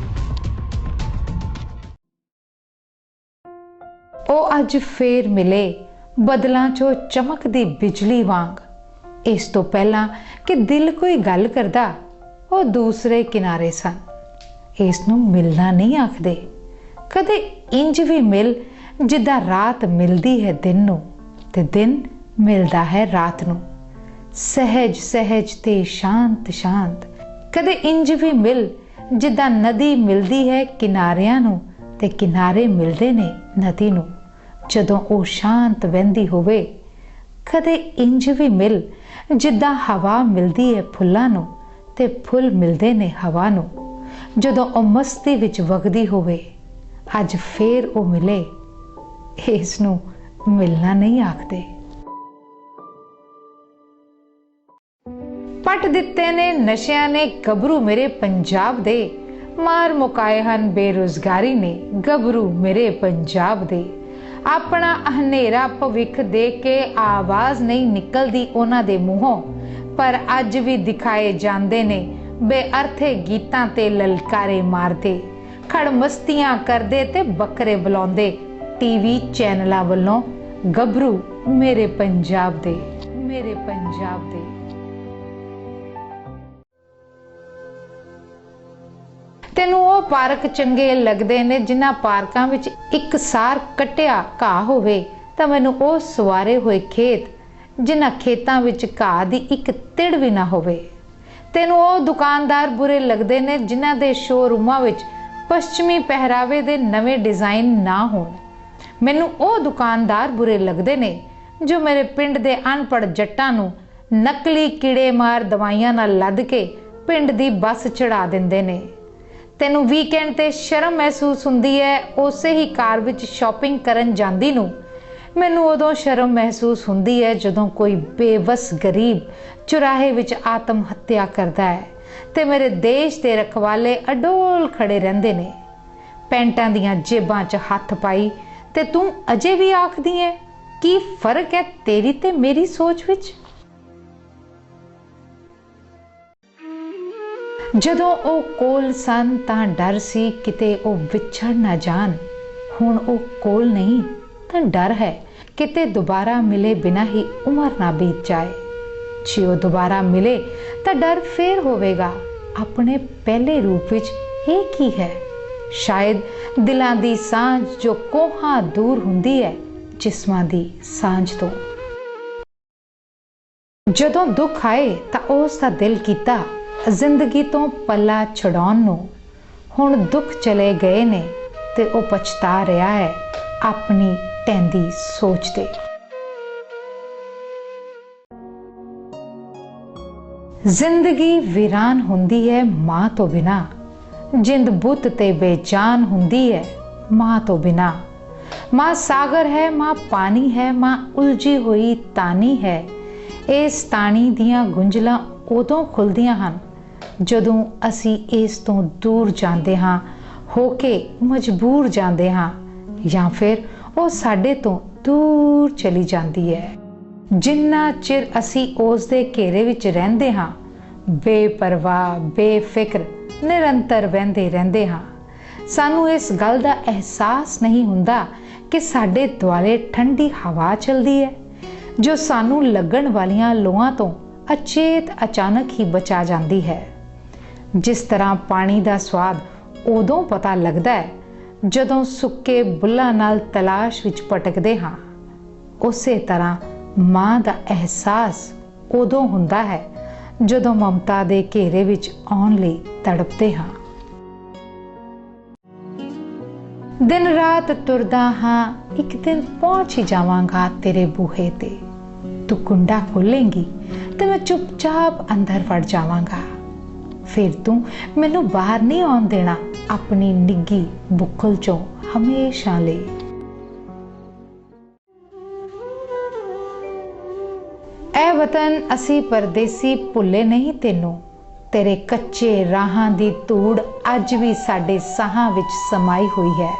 Speaker 2: ਉਹ ਅੱਜ ਫੇਰ ਮਿਲੇ ਬਦਲਾਂ 'ਚੋਂ ਚਮਕਦੀ ਬਿਜਲੀ ਵਾਂਗ। ਇਸ ਤੋਂ ਪਹਿਲਾਂ ਕਿ ਦਿਲ ਕੋਈ ਗੱਲ ਕਰਦਾ ਉਹ ਦੂਸਰੇ ਕਿਨਾਰੇ ਸਨ। ਇਸ ਨੂੰ ਮਿਲਣਾ ਨਹੀਂ ਆਖਦੇ, ਕਦੇ ਇੰਜ ਵੀ ਮਿਲ ਜਿੱਦਾਂ ਰਾਤ ਮਿਲਦੀ ਹੈ ਦਿਨ ਨੂੰ ਤੇ ਦਿਨ ਮਿਲਦਾ ਹੈ ਰਾਤ ਨੂੰ, ਸਹਿਜ ਸਹਿਜ ਤੇ ਸ਼ਾਂਤ ਸ਼ਾਂਤ। ਕਦੇ ਇੰਜ ਵੀ ਮਿਲ ਜਿੱਦਾਂ ਨਦੀ ਮਿਲਦੀ ਹੈ ਕਿਨਾਰਿਆਂ ਨੂੰ ਤੇ ਕਿਨਾਰੇ ਮਿਲਦੇ ਨੇ ਨਦੀ ਨੂੰ ਜਦੋਂ ਉਹ ਸ਼ਾਂਤ ਵਹਿੰਦੀ ਹੋਵੇ। ਕਦੇ ਇੰਜ ਵੀ ਮਿਲ ਜਿੱਦਾਂ ਹਵਾ ਮਿਲਦੀ ਹੈ ਫੁੱਲਾਂ ਨੂੰ ਤੇ ਫੁੱਲ ਮਿਲਦੇ ਨੇ ਹਵਾ ਨੂੰ ਜਦੋਂ ਉਹ ਮਸਤੀ ਵਿੱਚ ਵਗਦੀ ਹੋਵੇ। ਅੱਜ ਫੇਰ ਉਹ ਮਿਲੇ, ਇਸ ਨੂੰ ਮਿਲਣਾ ਨਹੀਂ ਆਖਦੇ। ਪੱਟ ਦਿੱਤੇ ਨੇ ਨਸ਼ਿਆਂ ਨੇ ਗੱਭਰੂ ਮੇਰੇ ਪੰਜਾਬ ਦੇ, ਮਾਰ ਮੁਕਾਏ ਹਨ ਬੇਰੁਜ਼ਗਾਰੀ ਨੇ ਗੱਭਰੂ ਮੇਰੇ ਪੰਜਾਬ ਦੇ। ਆਪਣਾ ਹਨੇਰਾ ਭਵਿੱਖ ਦੇਖ ਕੇ ਆਵਾਜ਼ ਨਹੀਂ ਨਿਕਲਦੀ ਉਹਨਾਂ ਦੇ ਮੂੰਹੋਂ, ਪਰ ਅੱਜ ਵੀ ਦਿਖਾਏ ਜਾਂਦੇ ਨੇ ਬੇਅਰਥੇ ਗੀਤਾਂ ਤੇ ਲਲਕਾਰੇ ਮਾਰਦੇ, ਖੜ ਮਸਤੀਆਂ ਕਰਦੇ ਤੇ ਬੱਕਰੇ ਬੁਲਾਉਂਦੇ ਟੀਵੀ ਚੈਨਲਾਂ ਵੱਲੋਂ ਗੱਭਰੂ ਮੇਰੇ ਪੰਜਾਬ ਦੇ, ਮੇਰੇ ਪੰਜਾਬ ਦੇ। ਤੈਨੂੰ ਉਹ ਪਾਰਕ ਚੰਗੇ ਲੱਗਦੇ ਨੇ ਜਿਨ੍ਹਾਂ ਪਾਰਕਾਂ ਵਿੱਚ ਇੱਕਸਾਰ ਕੱਟਿਆ ਘਾਹ ਹੋਵੇ, ਤਾਂ ਮੈਨੂੰ ਉਹ ਸਵਾਰੇ ਹੋਏ ਖੇਤ ਜਿਨ੍ਹਾਂ ਖੇਤਾਂ ਵਿੱਚ ਘਾਹ ਦੀ ਇੱਕ ਤਿੜ ਵੀ ਨਾ ਹੋਵੇ। ਤੈਨੂੰ ਉਹ ਦੁਕਾਨਦਾਰ ਬੁਰੇ ਲੱਗਦੇ ਨੇ ਜਿਨ੍ਹਾਂ ਦੇ ਸ਼ੋਰੂਮਾਂ ਵਿੱਚ ਪੱਛਮੀ ਪਹਿਰਾਵੇ ਦੇ ਨਵੇਂ ਡਿਜ਼ਾਈਨ ਨਾ ਹੋਣ। ਮੈਨੂੰ ਉਹ ਦੁਕਾਨਦਾਰ ਬੁਰੇ ਲੱਗਦੇ ਨੇ ਜੋ ਮੇਰੇ ਪਿੰਡ ਦੇ ਅਨਪੜ੍ਹ ਜੱਟਾਂ ਨੂੰ ਨਕਲੀ ਕੀੜੇ ਮਾਰ ਦਵਾਈਆਂ ਨਾਲ ਲੱਦ ਕੇ ਪਿੰਡ ਦੀ ਬੱਸ ਚੜਾ ਦਿੰਦੇ ਨੇ। ਤੈਨੂੰ ਵੀਕਐਂਡ ਤੇ ਸ਼ਰਮ ਮਹਿਸੂਸ ਹੁੰਦੀ ਹੈ ਉਸੇ ਹੀ ਕਾਰ ਵਿੱਚ ਸ਼ਾਪਿੰਗ ਕਰਨ ਜਾਂਦੀ ਨੂੰ। ਮੈਨੂੰ ਉਦੋਂ ਸ਼ਰਮ ਮਹਿਸੂਸ ਹੁੰਦੀ ਹੈ ਜਦੋਂ ਕੋਈ ਬੇਵਸ ਗਰੀਬ ਚੁਰਾਹੇ ਵਿੱਚ ਆਤਮ ਹੱਤਿਆ ਕਰਦਾ ਹੈ ਤੇ ਮੇਰੇ ਦੇਸ਼ ਦੇ ਰਖਵਾਲੇ ਅਡੋਲ ਖੜੇ ਰਹਿੰਦੇ ਨੇ, ਪੈਂਟਾਂ ਦੀਆਂ ਜੇਬਾਂ 'ਚ ਹੱਥ ਪਾਈ। ਤੇ ਤੂੰ ਅਜੇ ਵੀ ਆਖਦੀ ਹੈ ਕੀ ਫਰਕ ਹੈ ਤੇਰੀ ਤੇ ਮੇਰੀ ਸੋਚ ਵਿੱਚ? ਜਦੋਂ ਉਹ ਕੋਲ ਸਨ ਤਾਂ ਡਰ ਸੀ ਕਿਤੇ ਉਹ ਵਿਛੜ ਨਾ ਜਾਣ। ਹੁਣ ਉਹ ਕੋਲ ਨਹੀਂ ਤਾਂ ਡਰ ਹੈ ਕਿਤੇ ਦੁਬਾਰਾ ਮਿਲੇ ਬਿਨਾਂ ਹੀ ਉਮਰ ਨਾ ਬੀਤ ਜਾਏ। ਜੇ ਉਹ ਦੁਬਾਰਾ ਮਿਲੇ ਤਾਂ ਡਰ ਫੇਰ ਹੋਵੇਗਾ ਆਪਣੇ ਪਹਿਲੇ ਰੂਪ ਵਿੱਚ। ਇਹ ਕੀ ਹੈ? ਸ਼ਾਇਦ ਦਿਲਾਂ ਦੀ ਸਾਂਝ ਜੋ ਕੋਹਾਂ ਦੂਰ ਹੁੰਦੀ ਹੈ ਜਿਸਮਾਂ ਦੀ ਸਾਂਝ ਤੋਂ। ਜਦੋਂ ਦੁੱਖ ਆਏ ਤਾਂ ਉਸ ਦਾ ਦਿਲ ਕੀਤਾ ਜ਼ਿੰਦਗੀ ਤੋਂ ਪੱਲਾ ਛਡਾਉਣ ਨੂੰ। ਹੁਣ ਦੁੱਖ ਚਲੇ ਗਏ ਨੇ ਤੇ ਉਹ ਪਛਤਾ ਰਿਹਾ ਹੈ ਆਪਣੀ ਟੈਂਦੀ ਸੋਚ ਤੇ। ਜ਼ਿੰਦਗੀ ਵੀਰਾਨ ਹੁੰਦੀ ਹੈ ਮਾਂ ਤੋਂ ਬਿਨਾ, ਜਿੰਦ ਬੁੱਤ ਤੇ ਬੇਜਾਨ ਹੁੰਦੀ ਹੈ ਮਾਂ ਤੋਂ ਬਿਨਾ। ਮਾਂ ਸਾਗਰ ਹੈ, ਮਾਂ ਪਾਣੀ ਹੈ, ਮਾਂ ਉਲਝੀ ਹੋਈ ਤਾਣੀ ਹੈ। ਇਸ ਤਾਣੀ ਦੀਆਂ ਗੁੰਝਲਾਂ ਉਦੋਂ ਖੁੱਲਦੀਆਂ ਹਨ ਜਦੋਂ ਅਸੀਂ ਇਸ ਤੋਂ ਦੂਰ ਜਾਂਦੇ ਹਾਂ, ਹੋ ਕੇ ਮਜਬੂਰ ਜਾਂਦੇ ਹਾਂ, ਜਾਂ ਫਿਰ ਉਹ ਸਾਡੇ ਤੋਂ ਦੂਰ ਚਲੀ ਜਾਂਦੀ ਹੈ। ਜਿੰਨਾ ਚਿਰ ਅਸੀਂ ਉਸ ਦੇ ਘੇਰੇ ਵਿੱਚ ਰਹਿੰਦੇ ਹਾਂ, ਬੇਪਰਵਾਹ ਬੇਫਿਕਰ ਨਿਰੰਤਰ ਵਹਿੰਦੇ ਰਹਿੰਦੇ ਹਾਂ, ਸਾਨੂੰ ਇਸ ਗੱਲ ਦਾ ਅਹਿਸਾਸ ਨਹੀਂ ਹੁੰਦਾ ਕਿ ਸਾਡੇ ਦੁਆਲੇ ਠੰਡੀ ਹਵਾ ਚੱਲਦੀ ਹੈ ਜੋ ਸਾਨੂੰ ਲੱਗਣ ਵਾਲੀਆਂ ਲੋਆਂ ਤੋਂ ਅਚੇਤ ਅਚਾਨਕ ਹੀ ਬਚਾ ਜਾਂਦੀ ਹੈ। ਜਿਸ ਤਰ੍ਹਾਂ ਪਾਣੀ ਦਾ ਸਵਾਦ ਉਦੋਂ ਪਤਾ ਲੱਗਦਾ ਹੈ ਜਦੋਂ ਸੁੱਕੇ ਬੁੱਲਾਂ ਨਾਲ ਤਲਾਸ਼ ਵਿੱਚ ਭਟਕਦੇ ਹਾਂ, ਉਸੇ ਤਰ੍ਹਾਂ ਮਾਂ ਦਾ ਅਹਿਸਾਸ ਉਦੋਂ ਹੁੰਦਾ ਹੈ ਜਦੋਂ ਮਮਤਾ ਦੇ ਘੇਰੇ ਵਿੱਚ ਆਉਣ ਲਈ ਤੜਪਦੇ ਹਾਂ। ਦਿਨ ਰਾਤ ਤੁਰਦਾ ਹਾਂ, ਇੱਕ ਦਿਨ ਪਹੁੰਚ ਹੀ ਜਾਵਾਂਗਾ ਤੇਰੇ ਬੂਹੇ ਤੇ। ਤੂੰ ਕੁੰਡਾ ਖੋਲੇਂਗੀ ਤੇ ਮੈਂ ਚੁੱਪਚਾਪ ਅੰਦਰ ਵੜ ਜਾਵਾਂਗਾ। ਫਿਰ ਤੂੰ ਮੈਨੂੰ ਬਾਹਰ ਨਹੀਂ ਆਉਣ ਦੇਣਾ ਆਪਣੀ ਨਿੱਗੀ ਬੁੱਕਲ ਚੋਂ ਹਮੇਸ਼ਾ ਲਈ। ਐ ਵਤਨ ਅਸੀਂ ਪਰਦੇਸੀ ਭੁੱਲੇ ਨਹੀਂ ਤੈਨੂੰ, ਤੇਰੇ ਕੱਚੇ ਰਾਹਾਂ ਦੀ ਧੂੜ ਅੱਜ ਵੀ ਸਾਡੇ ਸਾਹਾਂ ਵਿੱਚ ਸਮਾਈ ਹੋਈ ਹੈ।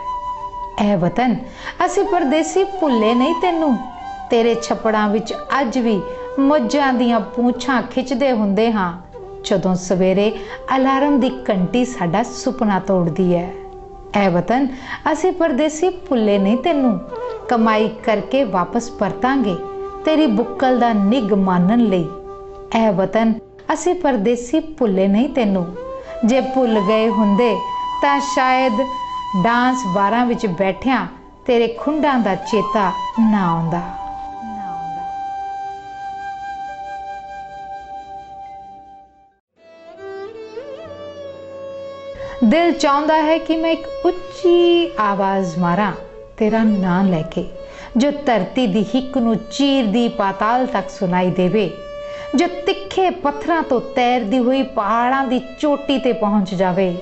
Speaker 2: ਐ ਵਤਨ ਅਸੀਂ ਪਰਦੇਸੀ ਭੁੱਲੇ ਨਹੀਂ ਤੈਨੂੰ, ਤੇਰੇ ਛੱਪੜਾਂ ਵਿੱਚ ਅੱਜ ਵੀ ਮੱਝਾਂ ਦੀਆਂ ਪੂੰਛਾਂ ਖਿੱਚਦੇ ਹੁੰਦੇ ਹਾਂ ਜਦੋਂ ਸਵੇਰੇ ਅਲਾਰਮ ਦੀ ਘੰਟੀ ਸਾਡਾ ਸੁਪਨਾ ਤੋੜਦੀ ਹੈ। ਐ ਵਤਨ ਅਸੀਂ ਪਰਦੇਸੀ ਭੁੱਲੇ ਨਹੀਂ ਤੈਨੂੰ, ਕਮਾਈ ਕਰਕੇ ਵਾਪਸ ਪਰਤਾਂਗੇ ਤੇਰੀ ਬੁੱਕਲ ਦਾ ਨਿੱਘ ਮਾਨਣ ਲਈ। ਐ ਵਤਨ ਅਸੀਂ ਪਰਦੇਸੀ ਭੁੱਲੇ ਨਹੀਂ ਤੈਨੂੰ, ਜੇ ਭੁੱਲ ਗਏ ਹੁੰਦੇ ਤਾਂ ਸ਼ਾਇਦ ਡਾਂਸ ਬਾਰਾਂ ਵਿੱਚ ਬੈਠਿਆਂ ਤੇਰੇ ਖੁੰਡਾਂ ਦਾ ਚੇਤਾ ਨਾ ਆਉਂਦਾ। ਦਿਲ ਚਾਹੁੰਦਾ ਹੈ ਕਿ ਮੈਂ ਇੱਕ ਉੱਚੀ ਆਵਾਜ਼ ਮਾਰਾਂ ਤੇਰਾ ਨਾਂ ਲੈ ਕੇ, ਜੋ ਧਰਤੀ ਦੀ ਹਿੱਕ ਨੂੰ ਚੀਰਦੀ ਪਾਤਾਲ ਤੱਕ ਸੁਣਾਈ ਦੇਵੇ, ਜੋ ਤਿੱਖੇ ਪੱਥਰਾਂ ਤੋਂ ਤੈਰਦੀ ਹੋਈ ਪਹਾੜਾਂ ਦੀ ਚੋਟੀ ਤੇ ਪਹੁੰਚ ਜਾਵੇ,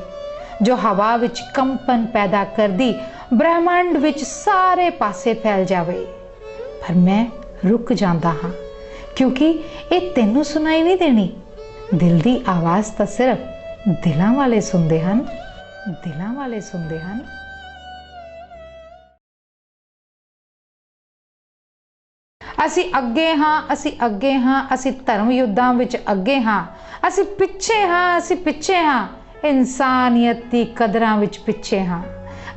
Speaker 2: ਜੋ ਹਵਾ ਵਿੱਚ ਕੰਪਨ ਪੈਦਾ ਕਰਦੀ ਬ੍ਰਹਿਮੰਡ ਵਿੱਚ ਸਾਰੇ ਪਾਸੇ ਫੈਲ ਜਾਵੇ। ਪਰ ਮੈਂ ਰੁਕ ਜਾਂਦਾ ਹਾਂ ਕਿਉਂਕਿ ਇਹ ਤੈਨੂੰ ਸੁਣਾਈ ਨਹੀਂ ਦੇਣੀ। ਦਿਲ ਦੀ ਆਵਾਜ਼ ਤਾਂ ਸਿਰਫ ਦਿਲਾਂ ਵਾਲੇ ਸੁਣਦੇ ਹਨ, ਦਿਲਾਂ ਵਾਲੇ ਸੁਣਦੇ ਹਨ। ਅਸੀਂ ਅੱਗੇ ਹਾਂ, ਅਸੀਂ ਅੱਗੇ ਹਾਂ, ਅਸੀਂ ਧਰਮ ਯੁੱਧਾਂ ਵਿੱਚ ਅੱਗੇ ਹਾਂ, ਅਸੀਂ ਪਿੱਛੇ ਹਾਂ, ਅਸੀਂ ਪਿੱਛੇ ਹਾਂ, ਇਨਸਾਨੀਅਤ ਦੀ ਕਦਰਾਂ ਵਿੱਚ ਪਿੱਛੇ ਹਾਂ।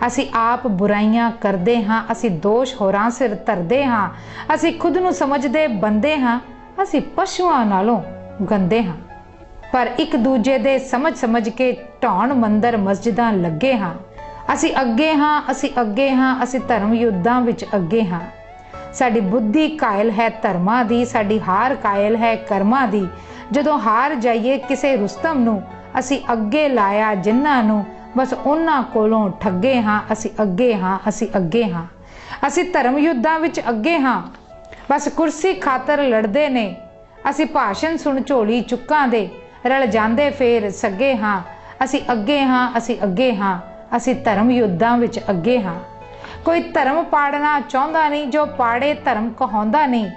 Speaker 2: ਅਸੀਂ ਆਪ ਬੁਰਾਈਆਂ ਕਰਦੇ ਹਾਂ, ਅਸੀਂ ਦੋਸ਼ ਹੋਰਾਂ ਸਿਰ ਧਰਦੇ ਹਾਂ, ਅਸੀਂ ਖੁਦ ਨੂੰ ਸਮਝਦੇ ਬੰਦੇ ਹਾਂ, ਅਸੀਂ ਪਸ਼ੂਆਂ ਨਾਲੋਂ ਗੰਦੇ ਹਾਂ। ਪਰ ਇੱਕ ਦੂਜੇ ਦੇ ਸਮਝ ਕੇ ਢਾਉਣ ਮੰਦਰ ਮਸਜਿਦਾਂ ਲੱਗੇ ਹਾਂ। ਅਸੀਂ ਅੱਗੇ ਹਾਂ, ਅਸੀਂ ਅੱਗੇ ਹਾਂ, ਅਸੀਂ ਧਰਮ ਯੁੱਧਾਂ ਵਿੱਚ ਅੱਗੇ ਹਾਂ। ਸਾਡੀ ਬੁੱਧੀ ਕਾਇਲ ਹੈ ਧਰਮਾਂ ਦੀ, ਸਾਡੀ ਹਾਰ ਕਾਇਲ ਹੈ ਕਰਮਾਂ ਦੀ। ਜਦੋਂ ਹਾਰ ਜਾਈਏ ਕਿਸੇ ਰੁਸਤਮ ਨੂੰ, ਅਸੀਂ ਅੱਗੇ ਲਾਇਆ ਜਿਨ੍ਹਾਂ ਨੂੰ, ਬਸ ਉਹਨਾਂ ਕੋਲੋਂ ਠੱਗੇ ਹਾਂ। ਅਸੀਂ ਅੱਗੇ ਹਾਂ, ਅਸੀਂ ਅੱਗੇ ਹਾਂ, ਅਸੀਂ ਧਰਮ ਯੁੱਧਾਂ ਵਿੱਚ ਅੱਗੇ ਹਾਂ, ਬਸ ਕੁਰਸੀ ਖਾਤਰ ਲੜਦੇ ਨੇ। ਅਸੀਂ ਭਾਸ਼ਣ ਸੁਣ ਝੋਲੀ ਚੁੱਕਾਂ ਦੇ ਰਲ ਜਾਂਦੇ ਫੇਰ ਸੱਗੇ ਹਾਂ। ਅਸੀਂ ਅੱਗੇ ਹਾਂ, ਅਸੀਂ ਅੱਗੇ ਹਾਂ, ਅਸੀਂ ਧਰਮ ਯੁੱਧਾਂ ਵਿੱਚ ਅੱਗੇ ਹਾਂ। ਕੋਈ ਧਰਮ ਪਾੜਨਾ ਚਾਹੁੰਦਾ ਨਹੀਂ ਜੋ ਪਾੜੇ ਧਰਮ ਕਹਾਉਂਦਾ ਨਹੀਂ।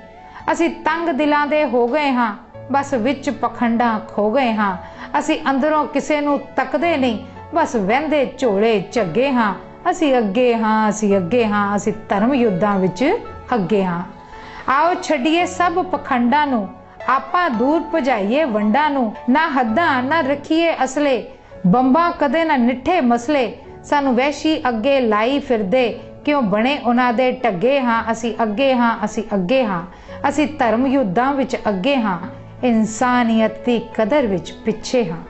Speaker 2: ਅਸੀਂ ਤੰਗ ਦਿਲਾਂ ਦੇ ਹੋ ਗਏ ਹਾਂ, ਬਸ ਵਿੱਚ ਪਖੰਡਾਂ ਖੋ ਗਏ ਹਾਂ। ਅਸੀਂ ਅੰਦਰੋਂ ਕਿਸੇ ਨੂੰ ਤੱਕਦੇ ਨਹੀਂ, ਬਸ ਵਹਿੰਦੇ ਝੋਲੇ ਝੱਗੇ ਹਾਂ। ਅਸੀਂ ਅੱਗੇ ਹਾਂ, ਅਸੀਂ ਅੱਗੇ ਹਾਂ, ਅਸੀਂ ਧਰਮ ਯੁੱਧਾਂ ਵਿੱਚ ਅੱਗੇ ਹਾਂ। ਆਓ ਛੱਡੀਏ ਸਭ ਪਖੰਡਾਂ ਨੂੰ, ਆਪਾਂ ਦੂਰ ਭਜਾਈਏ ਵੰਡਾਂ ਨੂੰ। ਨਾ ਹੱਦਾਂ ਨਾ ਰੱਖੀਏ ਅਸਲੇ, ਬੰਬਾਂ ਕਦੇ ਨਾ ਨਿੱਠੇ ਮਸਲੇ। ਸਾਨੂੰ ਵਹਿਸ਼ੀ ਅੱਗੇ ਲਾਈ ਫਿਰਦੇ, ਕਿਉਂ ਬਣੇ ਉਹਨਾਂ ਦੇ ਢੱਗੇ ਹਾਂ। ਅਸੀਂ ਅੱਗੇ ਹਾਂ, ਅਸੀਂ ਅੱਗੇ ਹਾਂ, ਅਸੀਂ ਧਰਮ ਯੁੱਧਾਂ ਵਿੱਚ ਅੱਗੇ ਹਾਂ, ਇਨਸਾਨੀਅਤ ਦੀ ਕਦਰ ਵਿੱਚ ਪਿੱਛੇ ਹਾਂ।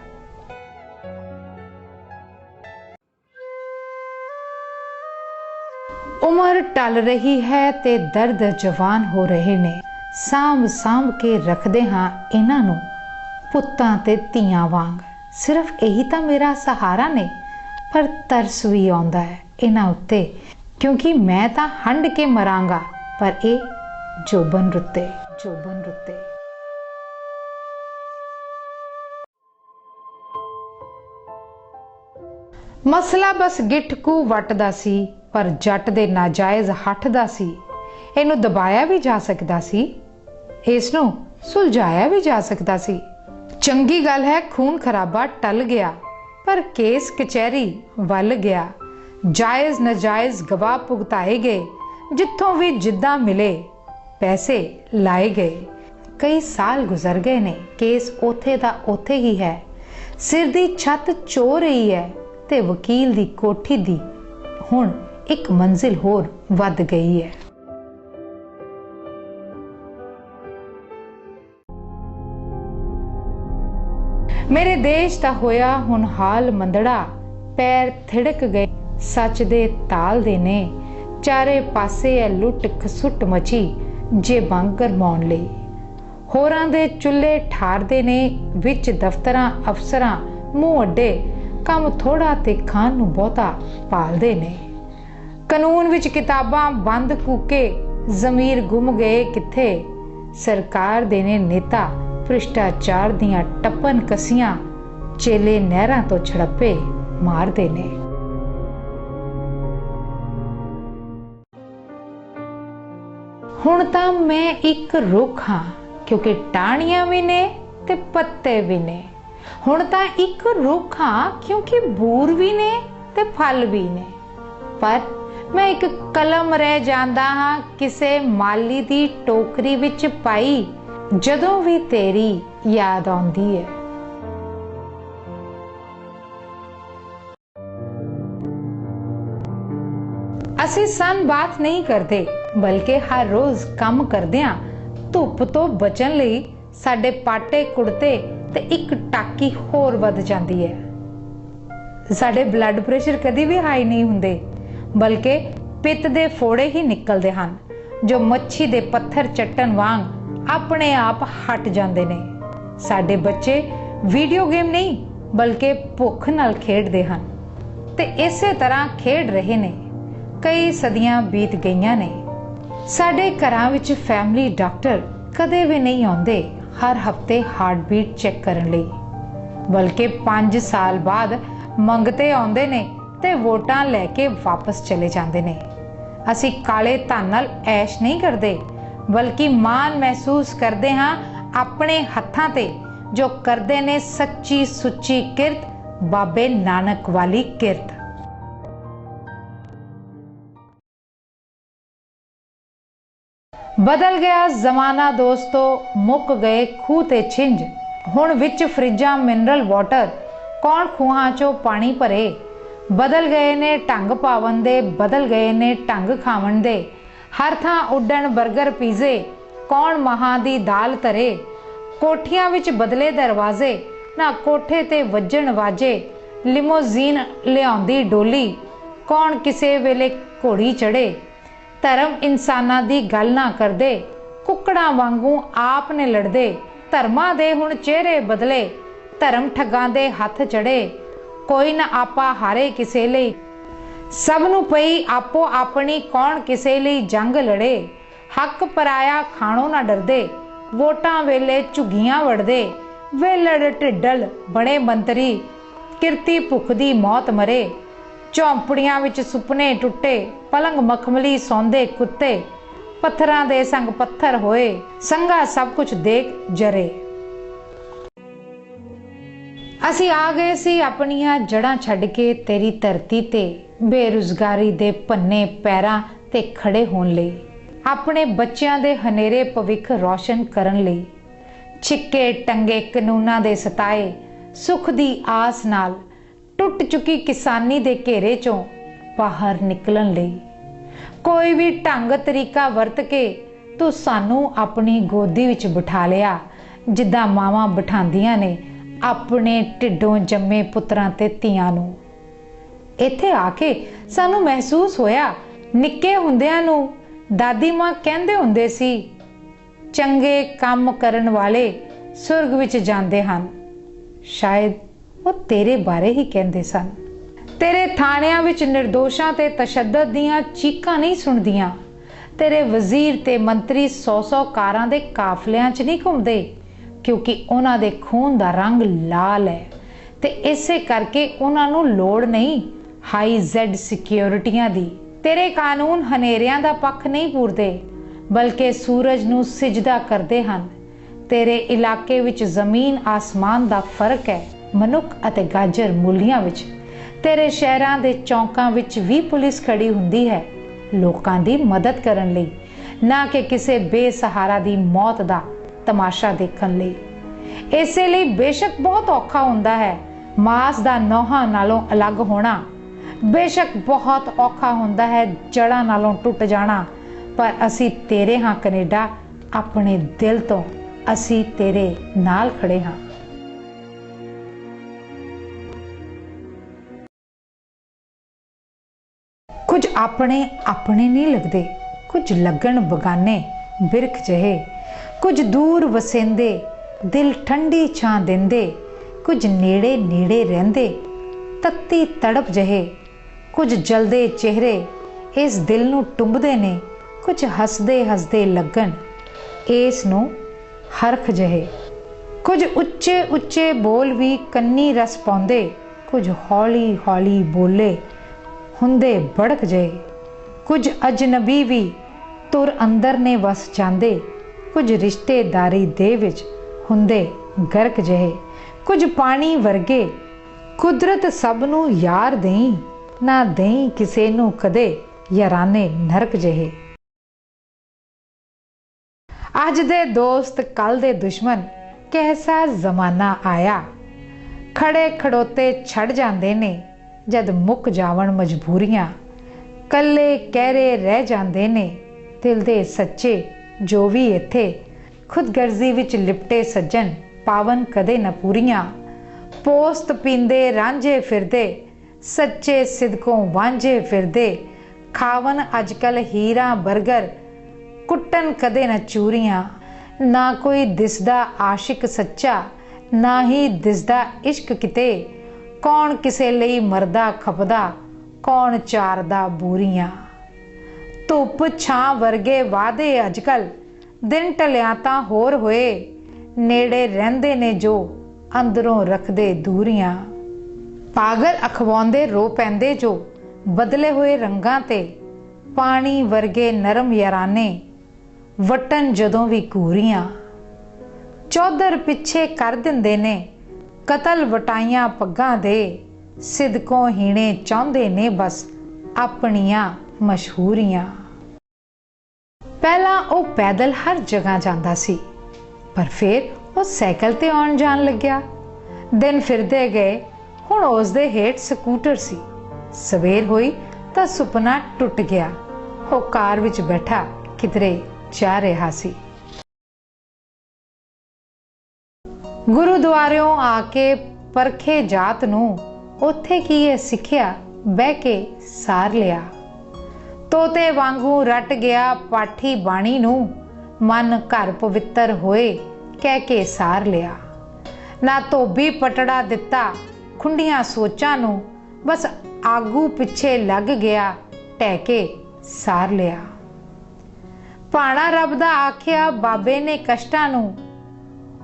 Speaker 2: उम्र टल रही है ते दर्द जवान हो रहे ने, सांभ सांभ के रखदे हाँ इन्हां नूं पुत्तां ते धीआं वांग। सिर्फ यही तो मेरा सहारा ने, पर तरस भी आउंदा है इन्हां उत्ते, क्योंकि मैं तां हंड के मरांगा, पर ये जोबन रुत्ते जोबन रुत्ते। मसला बस गिठ कू वटदा सी, पर जट दे नाजायज़ हठ दा सी। इनू दबाया भी जा सकदा सी, इसनू सुलझाया भी जा सकदा सी। चंगी गल है खून खराबा टल गया, पर केस कचहरी वल गया। जायज़ नजायज़ गवाह भुगताए गए, जिथों भी जिद्दां मिले पैसे लाए गए। कई साल गुजर गए ने, केस ओथे दा ओथे ही है। सिर दी छत चो रही है ते वकील दी कोठी दी हुण एक मंजिल होर वध गई है। मेरे देश दा होया हुण हाल मंदड़ा, पैर थिड़क गए सच दे ताल दे ने। चारे पासे है लुट खसुट मची जेबां गरमाउण लई। होरां दे चुल्हे ठारदे ने, विच दफ्तरां अफसरां मूंह अड्डे, काम थोड़ा ते खान नूं बहुता पालदे ने। कानून विच किताबां बंद कूके, जमीर गुम गए किथे। सरकार दे ने नेता भ्रिष्टाचार दियां टप्पन कसियां, चेले नहरां तो छड़प्पे मारदे ने। हुण तां मैं एक रुख हां, क्योंकि टाहणियां भी ने ते पत्ते भी ने। हुण तां एक रुख हां, क्योंकि बूर भी ने ते फल भी ने। पर मैं एक कलम रह जांदा हां, किसे माली दी टोकरी विच पाई, जदों भी तेरी याद आउंदी है। असीं सन बात नहीं करते, बल्कि हर रोज काम करदियां धुप तो बचन लई साडे पाटे कुड़ते ते एक टाकी होर वध जांदी है। साडे ब्लड प्रेशर कदी भी हाई नहीं हुंदे, बल्कि पित्त दे फोड़े ही निकलदे हन, जो मच्छी दे पत्थर चट्टन वांग अपने आप हट जांदे ने। साडे बच्चे वीडियो गेम नहीं, बल्कि भुख नाल खेडदे हन, ते इसे तरह खेड रहे ने। कई सदियां बीत गईयां ने। साडे घरां विच फैमिली डॉक्टर कदे भी नहीं आउंदे हर हफ्ते हार्ट बीट चेक करन लई, बल्कि 5 साल बाद मंगते आउंदे ने ते वोटां लैके वापस चले जांदे ने। असीं काले धन नाल ऐश नहीं करदे, बल्कि मान महसूस करदे हां अपने हत्थां ते, जो करदे ने सच्ची सुच्ची किरत, बाबे नानक वाली किरत। बदल गया जमाना दोस्तों, मुक गए खूह ते छिंज। हुण विच फ्रिजां मिनरल वाटर, कौन खूहां चों पानी भरे। बदल गए ने ढंग पावन दे, बदल गए ने ढंग खावन दे। हर थां उड्डण बर्गर पीजे, कौन महां दी दाल धरे। कोठियां विच बदले दरवाजे, ना कोठे ते वज्जण वाजे। लिमोजीन लिआउंदी डोली, कौन किसे वेले घोड़ी चढ़े। धर्म इंसानां दी गल ना करदे, कुकड़ां वांगू आप ने लड़दे। धर्मां दे हुण चेहरे बदले, धर्म ठगां दे हथ चढ़े। कोई ना आपा हारे किसे लई, सब नूं पई आपो अपनी, कौन किसे लई जंग लड़े। हक पराया खाणों ना डरदे, वोटां वेले झुग्गियां वड़दे। वेलड़ ढिड्डल बणे मंतरी, किरती भुख दी मौत मरे। झोंपड़ियां विच सुपने टुटे, पलंग मखमली सौंदे कुत्ते। पत्थरां दे संग पत्थर होए, संगा सब कुछ देख जरे। असी आ गए सी अपनियां जड़ां छड्ड के तेरी धरती ते, बेरोजगारी दे भन्ने पैरां ते खड़े होण लई, अपने बच्चियां दे हनेरे भविख रोशन करन लई। छिक्के टंगे कानूनां दे सताए, सुख दी आस नाल टुट चुकी किसानी दे घेरे चों बाहर निकलन लई। कोई भी ढंग तरीका वरत के तू सानू अपनी गोदी विच बिठा लिया, जिद्दां मावां बिठांदियां ने अपने ढिड्डों जम्मे पुत्रां ते धीआं नू। इत्थे आके सानू महसूस होया ਨਿੱਕੇ ਹੁੰਦਿਆਂ ਨੂੰ ਦਾਦੀ ਮਾਂ ਕਹਿੰਦੇ ਹੁੰਦੇ ਸੀ, ਚੰਗੇ ਕੰਮ ਕਰਨ ਵਾਲੇ ਸੁਰਗ ਵਿੱਚ ਜਾਂਦੇ ਹਨ। ਸ਼ਾਇਦ ਉਹ ਤੇਰੇ ਬਾਰੇ ਹੀ ਕਹਿੰਦੇ ਸਨ। ਤੇਰੇ ਥਾਣਿਆਂ ਵਿੱਚ ਨਿਰਦੋਸ਼ਾਂ ਤੇ ਤਸ਼ੱਦਦ ਦੀਆਂ ਚੀਕਾਂ ਨਹੀਂ ਸੁਣਦੀਆਂ। ਤੇਰੇ ਵਜ਼ੀਰ ਤੇ ਮੰਤਰੀ 100-100 ਕਾਰਾਂ ਦੇ ਕਾਫਲਿਆਂ 'ਚ ਨਹੀਂ ਘੁੰਮਦੇ, ਕਿਉਂਕਿ ਉਹਨਾਂ ਦੇ ਖੂਨ ਦਾ ਰੰਗ ਲਾਲ ਹੈ ਤੇ ਇਸੇ ਕਰਕੇ ਉਹਨਾਂ ਨੂੰ ਲੋੜ ਨਹੀਂ ਹਾਈ ਜ਼ੈਡ ਸਿਕਿਉਰਿਟੀਆਂ ਦੀ। ਤੇਰੇ ਕਾਨੂੰਨ ਹਨੇਰਿਆਂ ਦਾ ਪੱਖ ਨਹੀਂ ਪੂਰਦੇ, ਬਲਕਿ ਸੂਰਜ ਨੂੰ ਸਿਜਦਾ ਕਰਦੇ ਹਨ। ਤੇਰੇ ਇਲਾਕੇ ਵਿੱਚ ਜ਼ਮੀਨ ਆਸਮਾਨ ਦਾ ਫਰਕ ਹੈ, ਮਨੁੱਖ ਅਤੇ ਗਾਜਰ ਮੂਲੀਆਂ ਵਿੱਚ। ਤੇਰੇ ਸ਼ਹਿਰਾਂ ਦੇ ਚੌਂਕਾਂ ਵਿੱਚ ਵੀ ਪੁਲਿਸ ਖੜੀ ਹੁੰਦੀ ਹੈ, ਲੋਕਾਂ ਦੀ ਮਦਦ ਕਰਨ ਲਈ, ਨਾ ਕਿ ਕਿਸੇ ਬੇਸਹਾਰਾ ਦੀ ਮੌਤ ਦਾ ਤਮਾਸ਼ਾ ਦੇਖਣ ਲਈ। ਇਸੇ ਲਈ ਬੇਸ਼ੱਕ ਬਹੁਤ ਔਖਾ ਹੁੰਦਾ ਹੈ ਮਾਸ ਦਾ ਨੋਹਾਂ ਨਾਲੋਂ ਅਲੱਗ ਹੋਣਾ, ਬੇਸ਼ੱਕ ਬਹੁਤ ਔਖਾ ਹੁੰਦਾ ਹੈ ਜੜ੍ਹਾਂ ਨਾਲੋਂ ਟੁੱਟ ਜਾਣਾ, ਪਰ ਅਸੀਂ ਤੇਰੇ ਹਾਂ ਕੈਨੇਡਾ, ਆਪਣੇ ਦਿਲ ਤੋਂ ਅਸੀਂ ਤੇਰੇ ਨਾਲ ਖੜੇ ਹਾਂ। ਕੁਝ ਆਪਣੇ ਆਪਣੇ ਨਹੀਂ ਲੱਗਦੇ, ਕੁਝ ਲੱਗਣ ਬਗਾਨੇ ਬਿਰਖ ਜਿਹੇ, ਕੁਝ ਦੂਰ ਵਸੇਂਦੇ ਦਿਲ ਠੰਡੀ ਛਾਂ ਦਿੰਦੇ, ਕੁਝ ਨੇੜੇ ਨੇੜੇ ਰਹਿੰਦੇ ਤੱਤੀ ਤੜਪ ਜਿਹੇ, ਕੁਝ ਜਲਦੇ ਚਿਹਰੇ ਇਸ ਦਿਲ ਨੂੰ ਟੁੰਬਦੇ ਨੇ, ਕੁਝ ਹੱਸਦੇ ਹੱਸਦੇ ਲੱਗਣ ਇਸ ਨੂੰ ਹਰਖ ਜਿਹੇ, ਕੁਝ ਉੱਚੇ ਉੱਚੇ ਬੋਲ ਵੀ ਕੰਨੀ ਰਸ ਪਾਉਂਦੇ, ਕੁਝ ਹੌਲੀ ਹੌਲੀ ਬੋਲੇ ਹੁੰਦੇ ਬੜਕ ਜਿਹੇ, ਕੁਝ ਅਜਨਬੀ ਵੀ ਤੁਰ ਅੰਦਰ ਨੇ ਵਸ ਜਾਂਦੇ, ਕੁਝ ਰਿਸ਼ਤੇਦਾਰੀ ਦੇ ਵਿੱਚ ਹੁੰਦੇ ਗਰਕ ਜਿਹੇ, ਕੁਝ ਪਾਣੀ ਵਰਗੇ ਕੁਦਰਤ ਸਭ ਨੂੰ ਯਾਰ ਦੇਈ, ਨਾ ਦੇਈ ਕਿਸੇ ਨੂੰ ਕਦੇ ਯਾਰਾਨੇ ਨਰਕ ਜਿਹੇ। ਅੱਜ ਦੇ ਦੋਸਤ ਕੱਲ ਦੇ ਦੁਸ਼ਮਣ, ਕੈਸਾ ਜ਼ਮਾਨਾ ਆਇਆ। ਖੜੇ ਖੜੋਤੇ ਛੱਡ ਜਾਂਦੇ ਨੇ ਜਦ ਮੁੱਕ ਜਾਵਣ ਮਜਬੂਰੀਆਂ, ਕੱਲੇ ਕਹਿਰੇ ਰਹਿ ਜਾਂਦੇ ਨੇ ਦਿਲ ਦੇ ਸੱਚੇ ਜੋ ਵੀ ਇੱਥੇ, ਖੁਦਗਰਜ਼ੀ ਵਿੱਚ ਲਿਪਟੇ ਸੱਜਣ ਪਾਵਨ ਕਦੇ ਨਾ ਪੂਰੀਆਂ। ਪੋਸਤ ਪੀਂਦੇ ਰਾਂਝੇ ਫਿਰਦੇ, ਸੱਚੇ ਸਿਦਕੋਂ ਵਾਂਝੇ ਫਿਰਦੇ, ਖਾਵਨ ਅੱਜ ਕੱਲ ਹੀਰਾ ਬਰਗਰ, ਕੁੱਟਣ ਕਦੇ ਨਾ ਚੂਰੀਆਂ। ਨਾ ਕੋਈ ਦਿਸਦਾ ਆਸ਼ਿਕ ਸੱਚਾ, ਨਾ ਹੀ ਦਿਸਦਾ ਇਸ਼ਕ ਕਿਤੇ, ਕੌਣ ਕਿਸੇ ਲਈ ਮਰਦਾ ਖਪਦਾ, ਕੌਣ ਚਾਰਦਾ ਬੂਰੀਆਂ। ਧੁੱਪ ਛਾਂ ਵਰਗੇ ਵਾਅਦੇ ਅੱਜ ਕੱਲ, ਦਿਨ ਢਲਿਆ ਤਾਂ ਹੋਰ ਹੋਏ, ਨੇੜੇ ਰਹਿੰਦੇ ਨੇ ਜੋ ਅੰਦਰੋਂ ਰੱਖਦੇ ਦੂਰੀਆਂ। ਪਾਗਲ ਅਖਵਾਉਂਦੇ ਰੋ ਪੈਂਦੇ ਜੋ ਬਦਲੇ ਹੋਏ ਰੰਗਾਂ ਤੇ, ਪਾਣੀ ਵਰਗੇ ਨਰਮ ਯਾਰਾਨੇ ਵਟਣ ਜਦੋਂ ਵੀ ਘੂਰੀਆਂ। ਚੌਧਰ ਪਿੱਛੇ ਕਰ ਦਿੰਦੇ ਨੇ ਕਤਲ ਵਟਾਈਆਂ ਪੱਗਾਂ ਦੇ, ਸਿਦਕੋਂ ਹੀਣੇ ਚਾਹੁੰਦੇ ਨੇ ਬਸ ਆਪਣੀਆਂ ਮਸ਼ਹੂਰੀਆਂ। ਪਹਿਲਾਂ ਉਹ ਪੈਦਲ ਹਰ ਜਗ੍ਹਾ ਜਾਂਦਾ ਸੀ, ਪਰ ਫਿਰ ਉਹ ਸਾਈਕਲ ਤੇ ਆਉਣ ਜਾਣ ਲੱਗਿਆ। ਦਿਨ ਫਿਰਦੇ ਗਏ, ਹੁਣ ਉਸ ਦੇ ਹੇਠ ਸਕੂਟਰ ਸੀ। ਸਵੇਰ ਹੋਈ ਤਾਂ ਸੁਪਨਾ ਟੁੱਟ ਗਿਆ, ਉਹ ਕਾਰ ਵਿੱਚ ਬੈਠਾ ਕਿਧਰੇ ਜਾ ਰਿਹਾ ਸੀ। ਗੁਰਦੁਆਰਿਓਂ ਆ ਕੇ ਪਰਖੇ ਜਾਤ ਨੂੰ, ਉੱਥੇ ਕੀ ਇਹ ਸਿੱਖਿਆ ਬਹਿ ਕੇ ਸਾਰ ਲਿਆ। ਤੋਤੇ ਵਾਂਗੂ ਰੱਟ ਗਿਆ ਪਾਠੀ ਬਾਣੀ ਨੂੰ, ਮਨ ਘਰ ਪਵਿੱਤਰ ਹੋਏ ਕਹਿ ਕੇ ਸਾਰ ਲਿਆ। ਨਾ ਧੋਬੀ ਪਟੜਾ ਦਿੱਤਾ ਖੁੰਡੀਆਂ ਸੋਚਾਂ ਨੂੰ, ਬਸ ਆਗੂ ਪਿੱਛੇ ਲੱਗ ਗਿਆ ਢਹਿ ਕੇ ਸਾਰ ਲਿਆ। ਭਾਣਾ ਰੱਬ ਦਾ ਆਖਿਆ ਬਾਬੇ ਨੇ ਕਸ਼ਟਾਂ ਨੂੰ,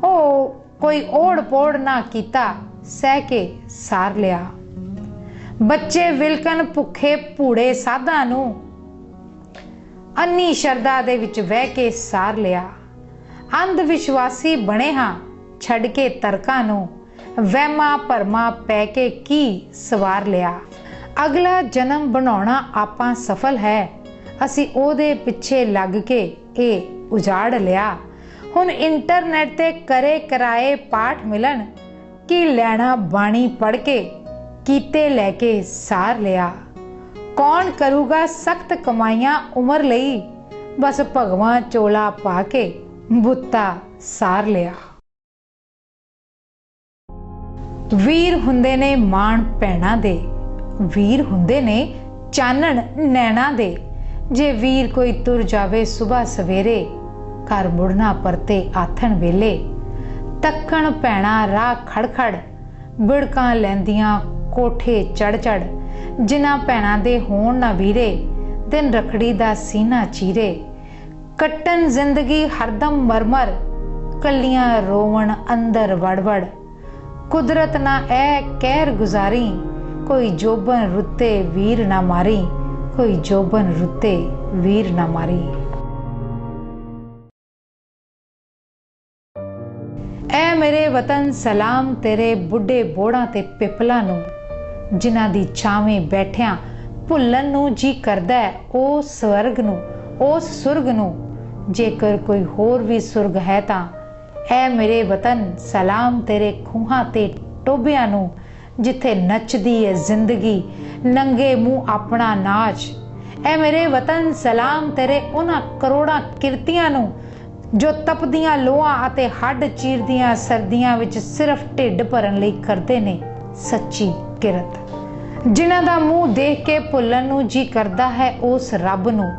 Speaker 2: ਉਹ ਕੋਈ ਓੜ ਪੋੜ ਨਾ ਕੀਤਾ ਸਹਿ ਕੇ ਸਾਰ ਲਿਆ। ਬੱਚੇ ਵਿਲਕਣ ਭੁੱਖੇ ਭੂੜੇ ਸਾਧਾਂ ਨੂੰ, ਅੰਨੀ ਸ਼ਰਧਾ ਦੇ ਵਿੱਚ ਵਹਿ ਕੇ ਸਾਰ ਲਿਆ। ਅੰਧ ਵਿਸ਼ਵਾਸੀ ਬਣੇ ਹਾਂ ਛੱਡ ਕੇ ਤਰਕਾਂ ਨੂੰ, ਵਹਿਮਾਂ ਭਰਮਾਂ ਪੈ ਕੇ ਕੀ ਸਵਾਰ ਲਿਆ। ਅਗਲਾ ਜਨਮ ਬਣਾਉਣਾ ਆਪਾਂ ਸਫਲ ਹੈ, ਅਸੀਂ ਉਹਦੇ ਪਿੱਛੇ ਲੱਗ ਕੇ ਇਹ ਉਜਾੜ ਲਿਆ। ਹੁਣ ਇੰਟਰਨੈਟ ਤੇ ਕਰੇ ਕਰਾਏ ਪਾਠ ਮਿਲਣ, ਕੀ ਲੈਣਾ ਬਾਣੀ ਪੜ੍ਹ ਕੇ ਕੀਤੇ ਲੈ ਕੇ ਸਾਰ ਲਿਆ। ਕੌਣ ਕਰੂਗਾ ਸਖਤ ਕਮਾਈਆਂ ਉਮਰ ਲਈ, ਬਸ ਭਗਵਾਂ ਚੋਲਾ ਪਾ ਕੇ ਬੁੱਤਾ ਸਾਰ ਲਿਆ। ਵੀਰ ਹੁੰਦੇ ਨੇ ਮਾਣ ਭੈਣਾਂ ਦੇ, ਵੀਰ ਹੁੰਦੇ ਨੇ ਚਾਨਣ ਨੈਣਾ ਦੇ, जे वीर कोई तुर जावे सुबह सवेरे, घर मुड़ना परते आथण वेले। तक्कण भैणा राह खड़खड़, बिड़कां लैंदियां कोठे चढ़ चढ़। जिन्हां भैणां दे होण ना वीरे, दिन रखड़ी दा सीना चीरे। कट्टन जिंदगी हरदम मरमर, कलियां रोवण अंदर वड़ वड़। कुदरत ना ऐ कहर गुजारी, कोई जोबन रुत्ते वीर ना मारी, कोई जोबन रुत्ते वीर ना मारी। ऐ मेरे वतन सलाम तेरे बुढ़े बोड़ा ते पिपला नू, जिन्हां दी छावें बैठिया भुल्लन नू जी करदा है ओ स्वर्ग नू, उस सुरग नू। जेकर कोई होर भी सुरग है तां ऐ मेरे वतन सलाम तेरे खूहां ते टोबियां नू, जिथे नचदी है जिंदगी नंगे मुंह अपना नाच। ऐ मेरे वतन सलाम तेरे उन्हां करोड़ां किरतियां नू, जो तपदियां लोहां अते हड्ड चीरदियां सर्दियां विच सिर्फ ढिड भरन लई करदे ने सच्ची किरत। जिन्हां दा मूंह देख के भुल्लन नू जी करदा है उस रब नू,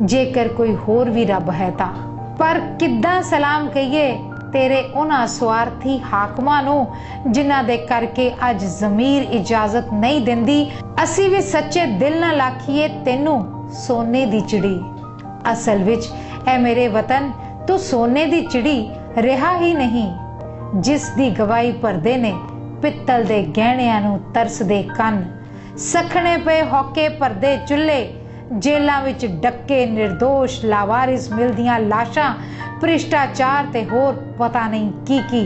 Speaker 2: जेकर कोई होर भी रब है तां। पर किद्दां सलाम कहिए तेरे उन्हां स्वार्थी हाकमां नू, जिन्हां दे करके अज जमीर इजाजत नहीं दिंदी असी भी सच्चे दिल नाल आखीए तैनू सोने दी चिड़ी। असल विच ऐ मेरे वतन तू सोने दी चिड़ी रहा ही नहीं, जिस दी गवाही भरदे ने पित्तल दे गहणियां नू तरसदे कन। सखने पे हौके भरदे चुल्हे, जेलां विच डक्के निर्दोष लावारिस मिलदियां लाशां, भ्रिष्टाचार ते होर पता नहीं की,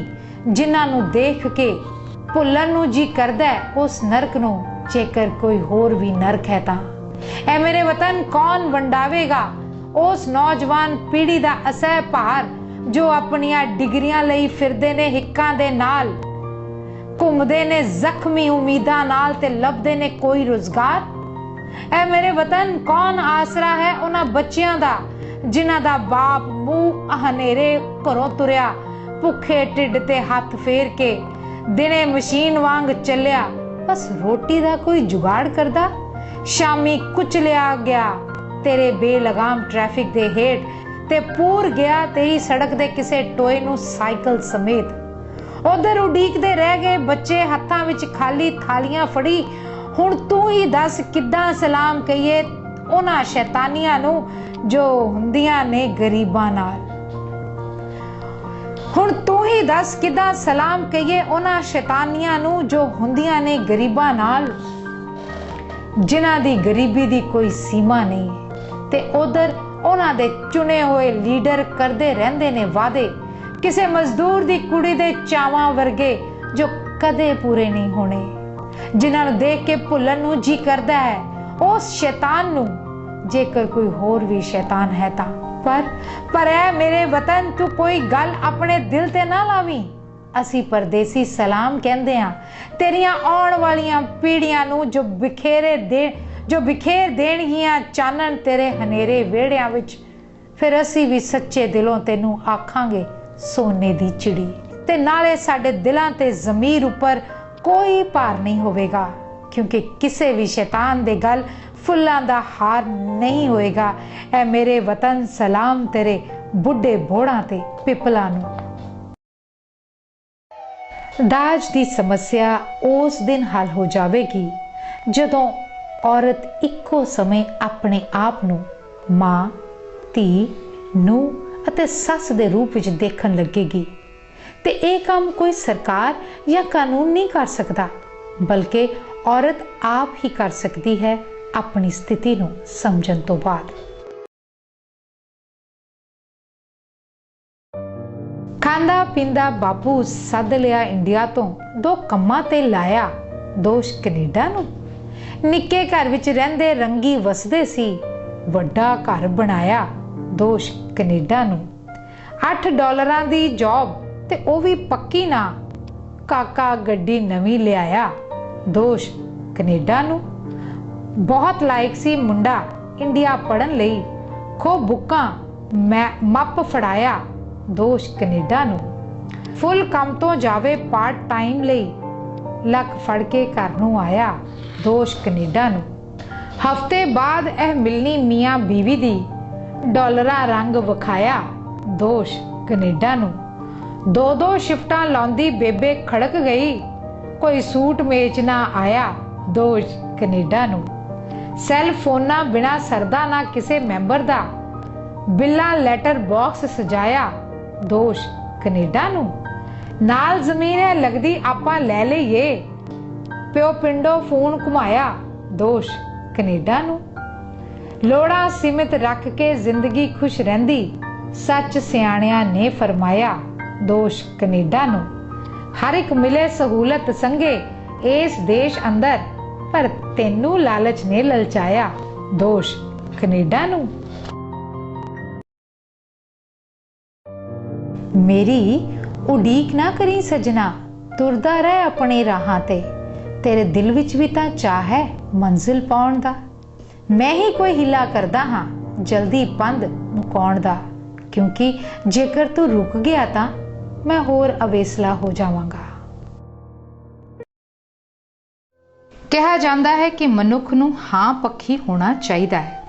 Speaker 2: जिन्हां नू देख के भुल्लन नू जी करदा है उस नरक नू, जेकर कोई होर भी नरक है तां। ऐ मेरे वतन कौन वंडावेगा उस नौजवान पीढ़ी दा असह भार, जो अपनियां डिग्रियां लई फिरदे ने हिक्कां दे नाल, घूमदे ने जख्मी उम्मीदां नाल ते लभदे ने कोई रोजगार। ऐ मेरे वतन कौन आसरा है उन्हां बच्चियां दा, जिन्हां दा बाप मूंह हनेरे घरों तुरिया, भुखे ढिड ते हथ फेर के दिने मशीन वांग चलिया, बस रोटी दा कोई जुगाड़ करदा। शामी कुचलिया गया तेरे बेलगाम ट्रैफिक दे हेठ, ते पूर गया तेरी सड़क दे किसे टोए नू साइकिल समेत। उधर उडीकदे रह गए बच्चे हत्थां विच खाली थालियां फड़ी। हुण तू ही दस किद्दां सलाम कहिए उन्हां शैतानियां नू, जो हुंदियां ने गरीबां नाल। हुण तू ही दस किद्दां सलाम कहिए उन्हां शैतानियां नू, जो हुंदियां ने गरीबां नाल, जिन्हां दी गरीबी दी कोई सीमा नहीं। ते उधर उन्हां दे चुने होए लीडर करदे रहंदे ने वादे, किसे मजदूर दी कुड़ी दे चावां वर्गे, जो कदे पूरे नहीं होने। जिन्हां नू देख के भुल्लन नू जी करदा है उस शैतान नू, जेकर कोई होर भी शैतान है तां। पर ऐ मेरे वतन तू कोई गल अपने दिल ते ना लावी। असी परदेसी सलाम कहंदे आ तेरियां आउण वालियां पीढ़ियां नू, जो बिखेर देणगियां चानन तेरे हनेरे वेड़ियां विच। फिर असी भी सच्चे दिलों तेनू आखांगे सोने दी चिड़ी, ते नाले साडे दिलां ते जमीर उपर कोई भार नहीं होवेगा, क्योंकि किसे भी शैतान दे गल फुल्लां दा हार नहीं होएगा। ऐ मेरे वतन सलाम तेरे बुढ़े बोड़ां ते पिपलां नू। दाज दी समस्या उस दिन हल हो जावेगी जदों औरत इक्को समय अपने आप नू मां, धी, नूह ਅਤੇ ਸੱਸ ਦੇ ਰੂਪ ਵਿੱਚ ਦੇਖਣ ਲੱਗੇਗੀ। ਤੇ ਇਹ ਕੰਮ ਕੋਈ ਸਰਕਾਰ ਜਾਂ ਕਾਨੂੰਨ ਨਹੀਂ ਕਰ ਸਕਦਾ, ਬਲਕਿ ਔਰਤ ਆਪ ਹੀ ਕਰ ਸਕਦੀ ਹੈ ਆਪਣੀ ਸਥਿਤੀ ਨੂੰ ਸਮਝਣ ਤੋਂ ਬਾਅਦ। ਖਾਂਦਾ ਪੀਂਦਾ ਬਾਪੂ ਸੱਦ ਲਿਆ ਇੰਡੀਆ ਤੋਂ, ਦੋ ਕੰਮਾਂ ਤੇ ਲਾਇਆ ਦੋਸ਼ ਕੈਨੇਡਾ ਨੂੰ। ਨਿੱਕੇ ਘਰ ਵਿੱਚ ਰਹਿੰਦੇ ਰੰਗੀ ਵਸਦੇ ਸੀ, ਵੱਡਾ ਘਰ ਬਣਾਇਆ ਦੋਸ਼ ਕੈਨੇਡਾ ਨੂੰ। $8 ਦੀ ਜੌਬ ਤੇ ਉਹ ਵੀ ਪੱਕੀ ਨਾ, ਕਾਕਾ ਗੱਡੀ ਨਵੀਂ ਲਿਆਇਆ ਦੋਸ਼ ਕੈਨੇਡਾ ਨੂੰ। ਬਹੁਤ ਲਾਇਕ ਸੀ ਮੁੰਡਾ ਇੰਡੀਆ ਪੜਨ ਲਈ, ਖੋ ਬੁੱਕਾਂ ਮੱਪ ਫੜਾਇਆ ਦੋਸ਼ ਕੈਨੇਡਾ ਨੂੰ। ਫੁੱਲ ਕੰਮ ਤੋਂ ਜਾਵੇ ਪਾਰਟ ਟਾਈਮ ਲਈ, ਲੱਕ ਫੜ ਕੇ ਘਰ ਨੂੰ ਆਇਆ ਦੋਸ਼ ਕੈਨੇਡਾ ਨੂੰ। हफ्ते बाद यह मिलनी मियाँ बीवी दी डॉलरा रंग विखाया दोष कनेडा नू। दो दो शिफ्टां लाउंदी बेबे खड़क गई, कोई सूट मेच ना आया दोष कनेडा नू। सैल फोना बिना सरदा ना किसे मैंबर दा, बिल्ला लैटर बॉक्स सजाया दोष कनेडा नू। नाल जमीन है लगदी आपां लै लईए, प्यो पिंडों फोन घुमाया दोष कनेडा नू। लोड़ा सीमित रख के जिंदगी खुश रहिंदी, सच सियाणियां ने फरमाया दोष कनेडा नू। हर एक मिले सहूलत संगे इस देश अंदर, पर तेनू लालच ने ललचाया दोष कनेडा नू। मेरी उडीक ना करी सजना, तुरदा रह अपने राहां ते, तेरे दिल विच भी तां चाह है मंजिल पाउण दा। मैं ही कोई हिला करदा हाँ जल्दी पंध मुकाउण दा, क्योंकि जेकर तू रुक गया तां मैं होर अवेसला हो जावांगा। कहा जाता है कि मनुख नूं हां पक्षी होना चाहिए है,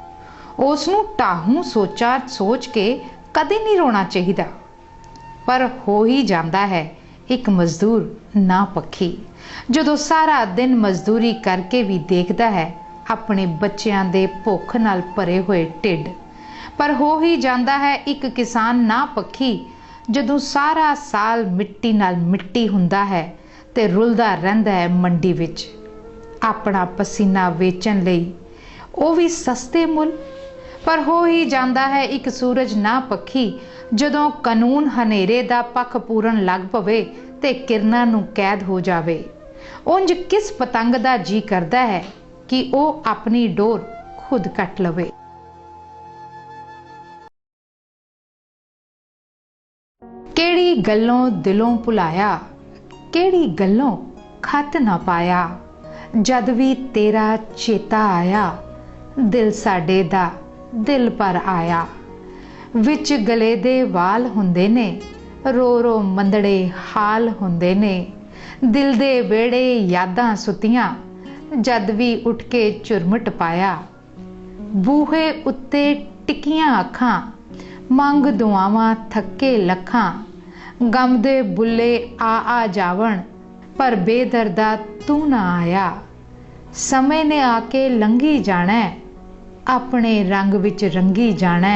Speaker 2: उस नूं ढाहूं सोचा सोच के कदे नहीं रोना चाहिए, पर हो ही जाता है एक मजदूर ना पक्षी, जदों सारा दिन मजदूरी करके भी देखता है अपने बच्चों के भुख नाल भरे हुए ढिड। पर हो ही जाता है एक किसान ना पक्षी, जदों सारा साल मिट्टी नाल मिट्टी हुंदा है ते रुलदा रहिंदा है मंडी विच अपना पसीना वेचण लई, वो भी सस्ते मुल। पर हो ही जाता है एक सूरज ना पक्षी, जदों कानून हनेरे दा पख पूरन लग पवे ते किरनां नूं कैद हो जावे। उंज किस पतंग दा जी करदा है कि वो अपनी डोर खुद कट लवे। केड़ी गल्लों दिलों भुलाया, केड़ी गल्लों खत ना पाया, जद भी तेरा चेता आया दिल साडे दा दिल पर आया। विच गले दे वाल हुंदे ने, रो रो मंदड़े हाल हुंदे ने, दिल दे वेड़े यादां सुतियां जद भी उठ के चुरमट पाया। बूहे उत्ते टिकियां अखां, मंग दुआवां थके लखां, गम दे बुले आ जावण पर बेदर्दा तू ना आया। समय ने आके लंघी जाना, अपने रंग विच रंगी जाना,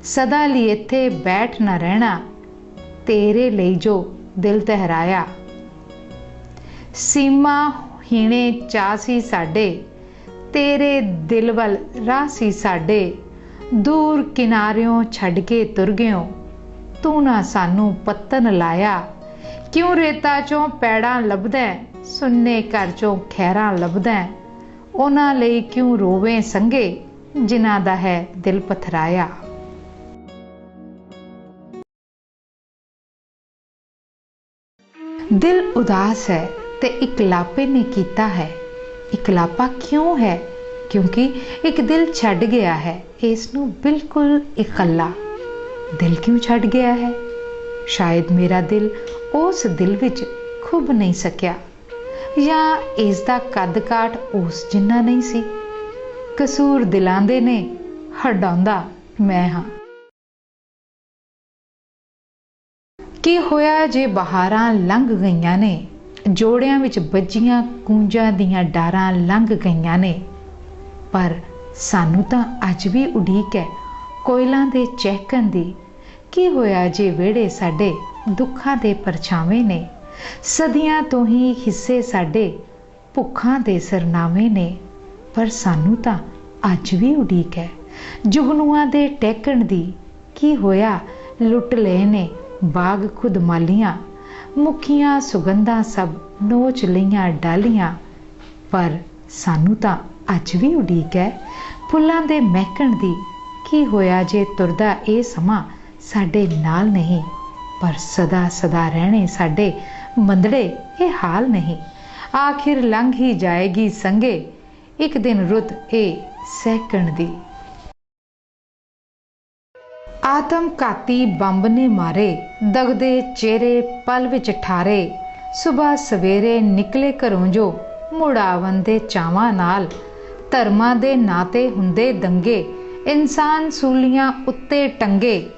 Speaker 2: सदा ਲਈ इत्थे बैठ ना रहना, तेरे ਲਈ जो दिल तहराया। सीमा हीणे चाह सी साडे, तेरे दिल वल राह सी साडे, दूर किनारियों छड़ के तुर गयो, तू ना सानू पत्तन लाया। क्यों रेता चों पैड़ा लभदा, सुन्ने घर चों खैरां लभदा, उन्हां लई क्यों रोवे संगे जिन्हां दा है दिल पथराया। दिल उदास है ते इकलापे ने कीता है। इकलापा क्यों है? क्योंकि एक दिल छड़ गया है, इसनू बिल्कुल इकल्ला। दिल क्यों छड़ गया है? शायद मेरा दिल उस दिल विच खुब नहीं सकिया, या इसदा कद काट उस जिन्ना नहीं सी। कसूर दिलां दे ने, हटाउंदा मैं हां। की होया जे बहारां लंघ गईयां ने, जोड़ियां विच बज्जियां कूंजां दियां डारां लंघ गईयां ने, पर सानू तां अज भी उडीक है कोयलां दे चहकण दी। की होया जे वेड़े साडे दुखां दे परछावें ने, सदियां तो ही हिस्से साडे भुखां दे सरनावे ने, पर सानू तां अज भी उडीक है जुगनुआं दे टहकण दी। की होया लुट लए ने बाग खुद मालियां, मुखियां सुगंधां सब नोच लईयां डालियां, पर सानू तां अज भी उडीक है फुल्लां दे महकण दी। की होया जे तुरदा ये समा साडे नाल नहीं, पर सदा सदा रहने साडे मंदड़े ये हाल नहीं। आखिर लंघ ही जाएगी संगे एक दिन रुत ए सहकण दी। आत्मघाती बंब ने मारे, दगदे चेहरे पल विच ठारे, सुबह सवेरे निकले घरों जो मुड़ आवन दे चावां नाल, ਧਰਮਾਂ ਦੇ ਨਾਂ ਤੇ ਹੁੰਦੇ ਦੰਗੇ, ਇਨਸਾਨ ਸੂਲੀਆਂ ਉੱਤੇ ਟੰਗੇ।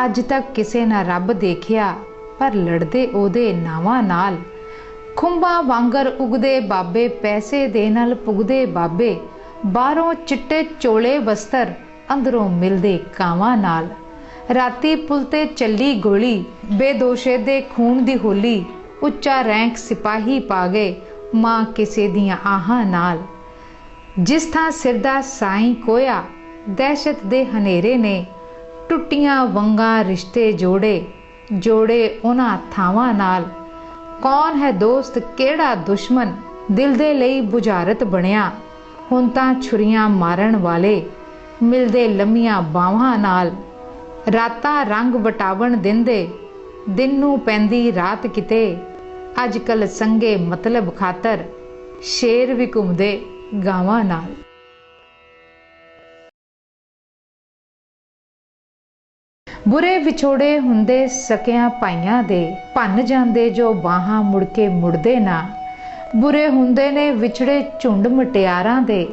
Speaker 2: ਅੱਜ ਤੱਕ ਕਿਸੇ ਨਾ ਰੱਬ ਦੇਖਿਆ, ਪਰ ਲੜਦੇ ਉਹਦੇ ਨਾਵਾਂ ਨਾਲ। ਖੁੰਬਾਂ ਵਾਂਗਰ ਉਗਦੇ ਬਾਬੇ, ਪੈਸੇ ਦੇ ਨਾਲ ਪੁੱਗਦੇ ਬਾਬੇ। ਬਾਹਰੋਂ ਚਿੱਟੇ ਚੋਲੇ ਬਸਤਰ, ਅੰਦਰੋਂ ਮਿਲਦੇ ਕਾਵਾਂ ਨਾਲ। ਰਾਤੀ ਪੁਲ ਤੇ ਚੱਲੀ ਗੋਲੀ, ਬੇਦੋਸ਼ੇ ਦੇ ਖੂਨ ਦੀ ਹੋਲੀ। ਉੱਚਾ ਰੈਂਕ ਸਿਪਾਹੀ ਪਾ ਗਏ, ਮਾਂ ਕਿਸੇ ਦੀਆਂ ਆਹਾਂ ਨਾਲ। ਜਿਸ ਥਾਂ ਸਿਰ ਦਾ ਸਾਈਂ ਕੋਇਆ, ਦਹਿਸ਼ਤ ਦੇ ਹਨੇਰੇ ਨੇ। ਟੁੱਟੀਆਂ ਵੰਗਾਂ ਰਿਸ਼ਤੇ ਜੋੜੇ, ਜੋੜੇ ਉਹਨਾਂ ਥਾਵਾਂ ਨਾਲ। ਕੌਣ ਹੈ ਦੋਸਤ ਕਿਹੜਾ ਦੁਸ਼ਮਨ, ਦਿਲ ਦੇ ਲਈ ਬੁਝਾਰਤ ਬਣਿਆ। ਹੁਣ ਤਾਂ ਛੁਰੀਆਂ ਮਾਰਨ ਵਾਲੇ, ਮਿਲਦੇ ਲੰਮੀਆਂ ਬਾਹਾਂ ਨਾਲ। ਰਾਤਾਂ ਰੰਗ ਵਟਾਵਣ ਦਿੰਦੇ, ਦਿਨ ਨੂੰ ਪੈਂਦੀ ਰਾਤ ਕਿਤੇ। ਅੱਜ ਕੱਲ ਸੰਗੇ ਮਤਲਬ ਖਾਤਰ, ਸ਼ੇਰ ਵੀ ਘੁੰਮਦੇ ਗਾਵਾਂ ਨਾਲ। ਬੁਰੇ ਵਿਛੋੜੇ ਹੁੰਦੇ ਸਕਿਆਂ ਭਾਈਆਂ ਦੇ, ਭੰਨ ਜਾਂਦੇ ਜੋ ਬਾਹਾਂ ਮੁੜ ਕੇ ਮੁੜਦੇ ਨਾ। ਬੁਰੇ ਹੁੰਦੇ ਨੇ ਵਿਛੜੇ ਝੁੰਡ ਮਟਿਆਰਾਂ ਦੇ,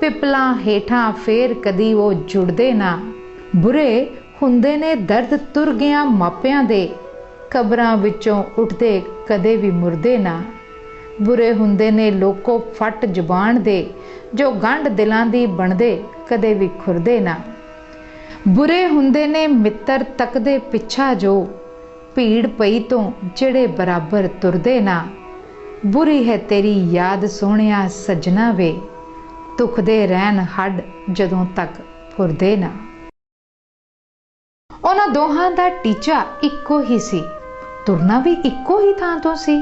Speaker 2: ਪਿਪਲਾਂ ਹੇਠਾਂ ਫੇਰ ਕਦੀ ਉਹ ਜੁੜਦੇ ਨਾ। ਬੁਰੇ ਹੁੰਦੇ ਨੇ ਦਰਦ ਤੁਰ ਗਿਆ ਮਾਪਿਆਂ ਦੇ, ਕਬਰਾਂ ਵਿੱਚੋਂ ਉੱਠਦੇ ਕਦੇ ਵੀ ਮੁਰਦੇ ਨਾ। ਬੁਰੇ ਹੁੰਦੇ ਨੇ ਲੋਕੋ ਫੱਟ ਜ਼ੁਬਾਨ ਦੇ, ਜੋ ਗੰਢ ਦਿਲਾਂ ਦੀ ਬਣਦੇ ਕਦੇ ਵੀ ਖੁਰਦੇ ਨਾ। ਬੁਰੇ ਹੁੰਦੇ ਨੇ ਮਿੱਤਰ ਤੱਕਦੇ ਪਿੱਛਾ, ਜੋ ਭੀੜ ਪਈ ਤੋਂ ਜਿਹੜੇ ਬਰਾਬਰ ਤੁਰਦੇ ਨਾ। ਬੁਰੀ ਹੈ ਤੇਰੀ ਯਾਦ ਸੋਹਣਿਆ ਸੱਜਣਾ ਵੇ, ਦੁਖਦੇ ਰਹਿਣ ਹੱਡ ਜਦੋਂ ਤੱਕ ਫੁਰਦੇ ਨਾ। ਉਹਨਾਂ ਦੋਹਾਂ ਦਾ ਟੀਚਾ ਇੱਕੋ ਹੀ ਸੀ, ਤੁਰਨਾ ਵੀ ਇੱਕੋ ਹੀ ਥਾਂ ਤੋਂ ਸੀ।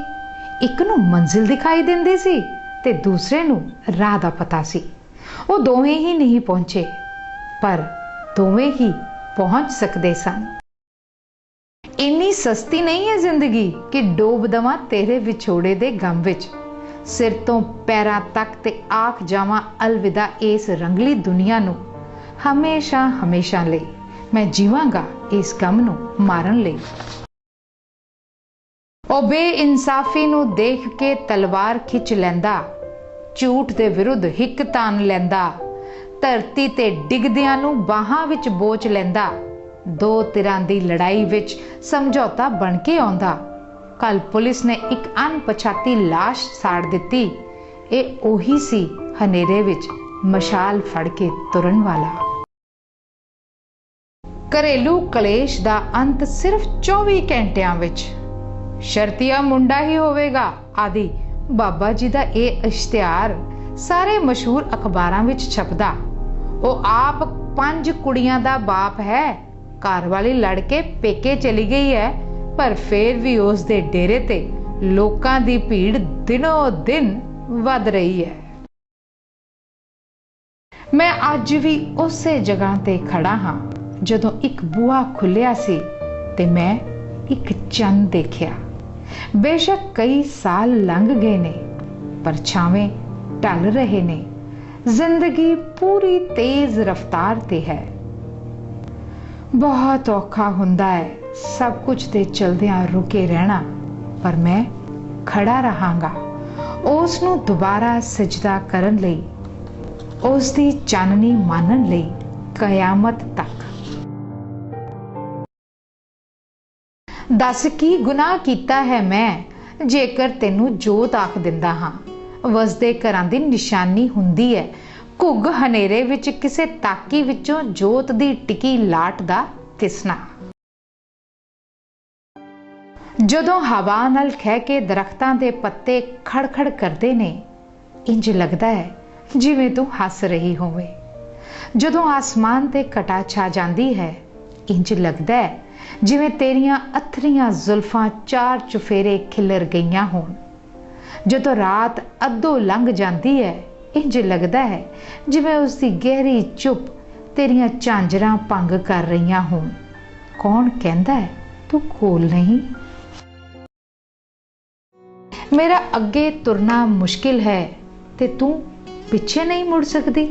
Speaker 2: ਇੱਕ ਨੂੰ ਮੰਜ਼ਿਲ ਦਿਖਾਈ ਦਿੰਦੀ ਸੀ ਤੇ ਦੂਸਰੇ ਨੂੰ ਰਾਹ ਦਾ ਪਤਾ ਸੀ। ਉਹ ਦੋਵੇਂ ਹੀ ਨਹੀਂ ਪਹੁੰਚੇ, ਪਰ ਦੋਵੇਂ ਹੀ ਪਹੁੰਚ ਸਕਦੇ ਸਨ। ਇੰਨੀ ਸਸਤੀ ਨਹੀਂ ਹੈ ਜ਼ਿੰਦਗੀ ਕਿ ਡੋਬ ਦਵਾਂ ਤੇਰੇ ਵਿਛੋੜੇ ਦੇ ਗਮ ਵਿੱਚ। ਸਿਰ ਤੋਂ ਪੈਰਾਂ ਤੱਕ ਤੇ ਆਖ ਜਾਵਾਂ ਅਲਵਿਦਾ ਇਸ ਰੰਗਲੀ ਦੁਨੀਆ ਨੂੰ। ਹਮੇਸ਼ਾ ਹਮੇਸ਼ਾ ਲਈ ਮੈਂ ਜੀਵਾਂਗਾ ਇਸ ਗਮ ਨੂੰ ਮਾਰਨ ਲਈ। ਉਹ ਬੇਇਨਸਾਫੀ ਨੂੰ ਦੇਖ ਕੇ ਤਲਵਾਰ ਖਿੱਚ ਲੈਂਦਾ, ਝੂਠ ਦੇ ਵਿਰੁੱਧ ਹਿੱਕ ਤਾਣ ਲੈਂਦਾ। ਧਰਤੀ ਤੇ ਡਿੱਗਦਿਆਂ ਨੂੰ ਬਾਹਾਂ ਵਿੱਚ ਬੋਚ ਲੈਂਦਾ। ਦੋ ਧਿਰਾਂ ਦੀ ਲੜਾਈ ਵਿੱਚ ਸਮਝੌਤਾ ਬਣ ਕੇ ਆਉਂਦਾ। ਕੱਲ ਪੁਲਿਸ ਨੇ ਇੱਕ ਅਣਪਛਾਤੀ ਲਾਸ਼ ਸਾੜ ਦਿੱਤੀ। ਇਹ ਉਹੀ ਸੀ ਹਨੇਰੇ ਵਿੱਚ ਮਸ਼ਾਲ ਫੜ ਕੇ ਤੁਰਨ ਵਾਲਾ। ਘਰੇਲੂ ਕਲੇਸ਼ ਦਾ ਅੰਤ ਸਿਰਫ 24 ਘੰਟਿਆਂ ਵਿੱਚ। ਸ਼ਰਤੀਆ ਮੁੰਡਾ ਹੀ ਹੋਵੇਗਾ ਆਦਿ ਬਾਬਾ ਜੀ ਦਾ ਇਹ ਇਸ਼ਤਿਹਾਰ ਸਾਰੇ ਮਸ਼ਹੂਰ ਅਖਬਾਰਾਂ ਵਿੱਚ ਛਪਦਾ। ਉਹ ਆਪ 5 ਕੁੜੀਆਂ ਦਾ ਬਾਪ ਹੈ। ਘਰ ਵਾਲੀ ਲੜ ਕੇ ਪੇਕੇ ਚਲੀ ਗਈ ਹੈ, ਪਰ ਫੇਰ ਵੀ ਉਸ ਦੇ ਡੇਰੇ ਤੇ ਲੋਕਾਂ ਦੀ ਭੀੜ ਦਿਨੋਂ ਦਿਨ ਵੱਧ ਰਹੀ ਹੈ। ਮੈਂ ਅੱਜ ਵੀ ਉਸੇ ਜਗ੍ਹਾ ਤੇ ਖੜਾ ਹਾਂ ਜਦੋਂ ਇੱਕ ਬੂਹਾ ਖੁੱਲਿਆ ਸੀ ਤੇ ਮੈਂ ਇੱਕ ਚੰਨ ਦੇਖਿਆ। ਬੇਸ਼ੱਕ ਕਈ ਸਾਲ ਲੰਘ ਗਏ ਨੇ, ਪਰਛਾਵੇਂ ਢਲ ਰਹੇ ਨੇ। ਜ਼ਿੰਦਗੀ ਪੂਰੀ ਤੇਜ਼ ਰਫ਼ਤਾਰ ਤੇ ਹੈ। ਬਹੁਤ ਔਖਾ ਹੁੰਦਾ ਹੈ ਸਭ ਕੁਝ ਦੇ ਚਲਦਿਆਂ ਰੁਕੇ ਰਹਿਣਾ, ਪਰ ਮੈਂ ਖੜਾ ਰਹਾਂਗਾ ਉਸ ਨੂੰ ਦੁਬਾਰਾ ਸਜਦਾ ਕਰਨ ਲਈ, ਉਸ ਦੀ ਚਾਨਣੀ ਮਾਨਣ ਲਈ ਕਿਆਮਤ ਤੱਕ। ਦੱਸ ਕੀ ਗੁਨਾਹ ਕੀਤਾ ਹੈ ਮੈਂ ਜੇਕਰ ਤੈਨੂੰ ਜੋਤ ਆਖ ਦਿੰਦਾ ਹਾਂ। ਵਸਦੇ ਘਰਾਂ ਦੀ ਨਿਸ਼ਾਨੀ ਹੁੰਦੀ ਹੈ ਘੁੱਗ ਹਨੇਰੇ ਵਿੱਚ ਕਿਸੇ ਤਾਕੀ ਵਿੱਚੋਂ ਜੋਤ ਦੀ ਟਿਕੀ ਲਾਟ ਦਾ ਤਿਸਣਾ। ਜਦੋਂ ਹਵਾ ਨਾਲ ਖਹਿ ਕੇ ਦਰਖਤਾਂ ਦੇ ਪੱਤੇ ਖੜਖੜ ਕਰਦੇ ਨੇ, ਇੰਜ ਲੱਗਦਾ ਹੈ ਜਿਵੇਂ ਤੂੰ ਹੱਸ ਰਹੀ ਹੋਵੇਂ। ਜਦੋਂ ਆਸਮਾਨ ਤੇ ਘਟਾ ਛਾ ਜਾਂਦੀ ਹੈ, ਇੰਜ ਲੱਗਦਾ ਹੈ ਜਿਵੇਂ ਤੇਰੀਆਂ ਅਥਰੀਆਂ ਜ਼ੁਲਫਾਂ 4 ਚੁਫੇਰੇ ਖਿਲਰ ਗਈਆਂ ਹੋਣ। ਜਦੋਂ ਰਾਤ ਅੱਧੋ ਲੰਘ ਜਾਂਦੀ ਹੈ, ਇੰਜ ਲੱਗਦਾ ਹੈ ਜਿਵੇਂ ਉਸ ਦੀ ਗਹਿਰੀ ਚੁੱਪ ਤੇਰੀਆਂ ਝਾਂਜਰਾਂ ਭੰਗ ਕਰ ਰਹੀਆਂ ਹੋਣ। ਕੌਣ ਕਹਿੰਦਾ ਹੈ ਤੂੰ ਕੋਲ ਨਹੀਂ? ਮੇਰਾ ਅੱਗੇ ਤੁਰਨਾ ਮੁਸ਼ਕਿਲ ਹੈ ਤੇ ਤੂੰ ਪਿੱਛੇ ਨਹੀਂ ਮੁੜ ਸਕਦੀ,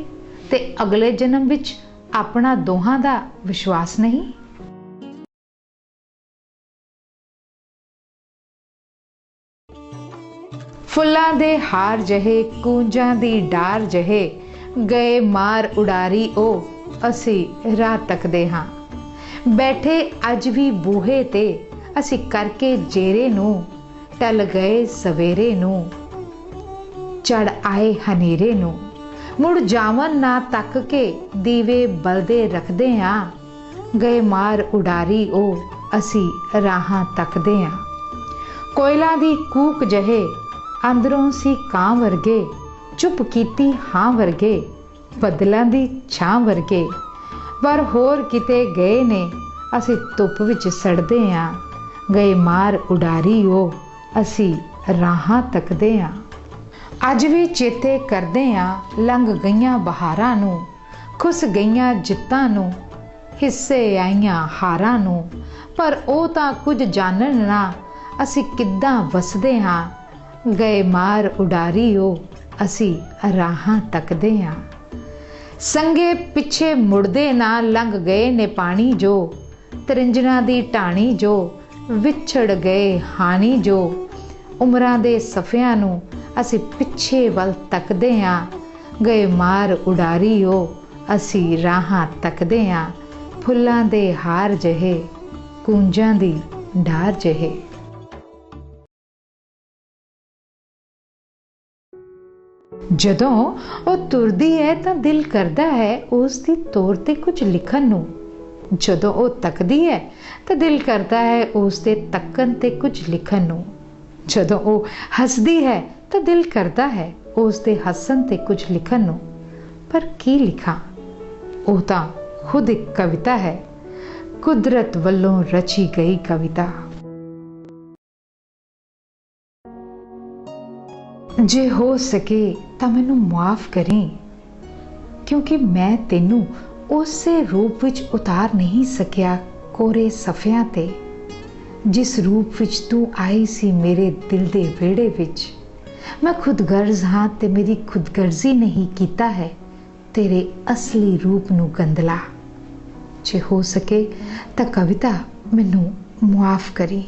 Speaker 2: ਤੇ ਅਗਲੇ ਜਨਮ ਵਿੱਚ ਆਪਣਾ ਦੋਹਾਂ ਦਾ ਵਿਸ਼ਵਾਸ ਨਹੀਂ। ਫੁੱਲਾਂ ਦੇ ਹਾਰ ਜਹੇ ਕੂੰਜਾਂ ਦੀ ਡਾਰ ਜਹੇ ਗਏ ਮਾਰ ਉਡਾਰੀ ਉਹ ਅਸੀਂ ਰਾਹ ਤੱਕਦੇ ਹਾਂ। ਬੈਠੇ ਅੱਜ ਵੀ ਬੂਹੇ ਤੇ ਅਸੀਂ ਕਰਕੇ ਜੇਰੇ ਨੂੰ ਟਲ ਗਏ ਸਵੇਰੇ ਨੂੰ ਚੜ ਆਏ ਹਨੇਰੇ ਨੂੰ ਮੁੜ ਜਾਵਨ ਨਾ ਤੱਕ ਕੇ ਦੀਵੇ ਬਲਦੇ ਰੱਖਦੇ ਆਂ ਗਏ ਮਾਰ ਉਡਾਰੀ ਉਹ ਅਸੀਂ ਰਾਹਾਂ ਤੱਕਦੇ ਆਂ। ਕੋਇਲਾਂ ਦੀ ਕੂਕ ਜਹੇ ਅੰਦਰੋਂ ਸੀ ਕਾਂ ਵਰਗੇ ਚੁੱਪ ਕੀਤੀ ਹਾਂ ਵਰਗੇ ਬੱਦਲਾਂ ਦੀ ਛਾਂ ਵਰਗੇ ਪਰ ਹੋਰ ਕਿਤੇ ਗਏ ਨੇ ਅਸੀਂ ਧੁੱਪ ਵਿੱਚ ਸੜਦੇ ਆਂ ਗਏ ਮਾਰ ਉਡਾਰੀ ਉਹ ਅਸੀਂ ਰਾਹਾਂ ਤੱਕਦੇ ਆਂ। ਅੱਜ ਵੀ ਚੇਤੇ ਕਰਦੇ ਆਂ ਲੰਘ ਗਈਆਂ ਬਹਾਰਾਂ ਨੂੰ ਖੁੱਸ ਗਈਆਂ ਜਿੱਤਾਂ ਨੂੰ ਹਿੱਸੇ ਆਈਆਂ ਹਾਰਾਂ ਨੂੰ ਪਰ ਉਹ ਤਾਂ ਕੁਝ ਜਾਣਨ ਨਾ ਅਸੀਂ ਕਿੱਦਾਂ ਵਸਦੇ ਹਾਂ ਗਏ ਮਾਰ ਉਡਾਰੀ ਉਹ ਅਸੀਂ ਰਾਹਾਂ ਤੱਕਦੇ ਆਂ। ਸੰਗੇ ਪਿੱਛੇ ਮੁੜਦੇ ਨਾ ਲੰਘ ਗਏ ਨੇ ਪਾਣੀ ਜੋ ਤਰਿੰਜਣਾ ਦੀ ਢਾਣੀ ਜੋ ਵਿਛੜ ਗਏ ਹਾਣੀ ਜੋ ਉਮਰਾਂ ਦੇ ਸਫਿਆਂ ਨੂੰ ਅਸੀਂ ਪਿੱਛੇ ਵੱਲ ਤੱਕਦੇ ਆਂ ਗਏ ਮਾਰ ਉਡਾਰੀ ਉਹ ਅਸੀਂ ਰਾਹਾਂ ਤੱਕਦੇ ਆਂ। ਫੁੱਲਾਂ ਦੇ ਹਾਰ ਜਹੇ ਕੂੰਜਾਂ ਦੀ ਢਾਰ ਜਹੇ। ਜਦੋਂ ਉਹ ਤੁਰਦੀ ਹੈ ਤਾਂ ਦਿਲ ਕਰਦਾ ਹੈ ਉਸ ਦੀ ਤੌਰ ਤੇ ਕੁਝ ਲਿਖਣ ਨੂੰ। ਜਦੋਂ ਉਹ ਤੱਕਦੀ ਹੈ ਤਾਂ ਦਿਲ ਕਰਦਾ ਹੈ ਉਸ ਦੇ ਤੱਕਣ ਤੇ ਕੁਝ ਲਿਖਣ ਨੂੰ। ਜਦੋਂ ਉਹ ਹੱਸਦੀ ਹੈ ਤਾਂ ਦਿਲ ਕਰਦਾ ਹੈ ਉਸ ਦੇ ਹੱਸਣ ਤੇ ਕੁਝ ਲਿਖਣ ਨੂੰ। ਪਰ ਕੀ ਲਿਖਾਂ? ਉਹ ਤਾਂ ਖੁਦ ਇੱਕ ਕਵਿਤਾ ਹੈ, ਕੁਦਰਤ ਵੱਲੋਂ ਰਚੀ ਗਈ ਕਵਿਤਾ। ਜੇ ਹੋ ਸਕੇ ਤਾਂ ਮੈਨੂੰ ਮਾਫ ਕਰੀਂ ਕਿਉਂਕਿ ਮੈਂ ਤੈਨੂੰ ਉਸੇ ਰੂਪ ਵਿੱਚ ਉਤਾਰ ਨਹੀਂ ਸਕਿਆ ਕੋਰੇ ਸਫਿਆਂ ਤੇ ਜਿਸ ਰੂਪ ਵਿੱਚ ਤੂੰ ਆਈ ਸੀ ਮੇਰੇ ਦਿਲ ਦੇ ਵਿਹੜੇ ਵਿੱਚ। ਮੈਂ ਖੁਦਗਰਜ਼ ਹਾਂ ਤੇ ਮੇਰੀ ਖੁਦਗਰਜ਼ੀ ਨਹੀਂ ਕੀਤਾ ਹੈ ਤੇਰੇ ਅਸਲੀ ਰੂਪ ਨੂੰ ਗੰਦਲਾ। ਜੇ ਹੋ ਸਕੇ ਤਾਂ ਕਵਿਤਾ ਮੈਨੂੰ ਮਾਫ ਕਰੀਂ।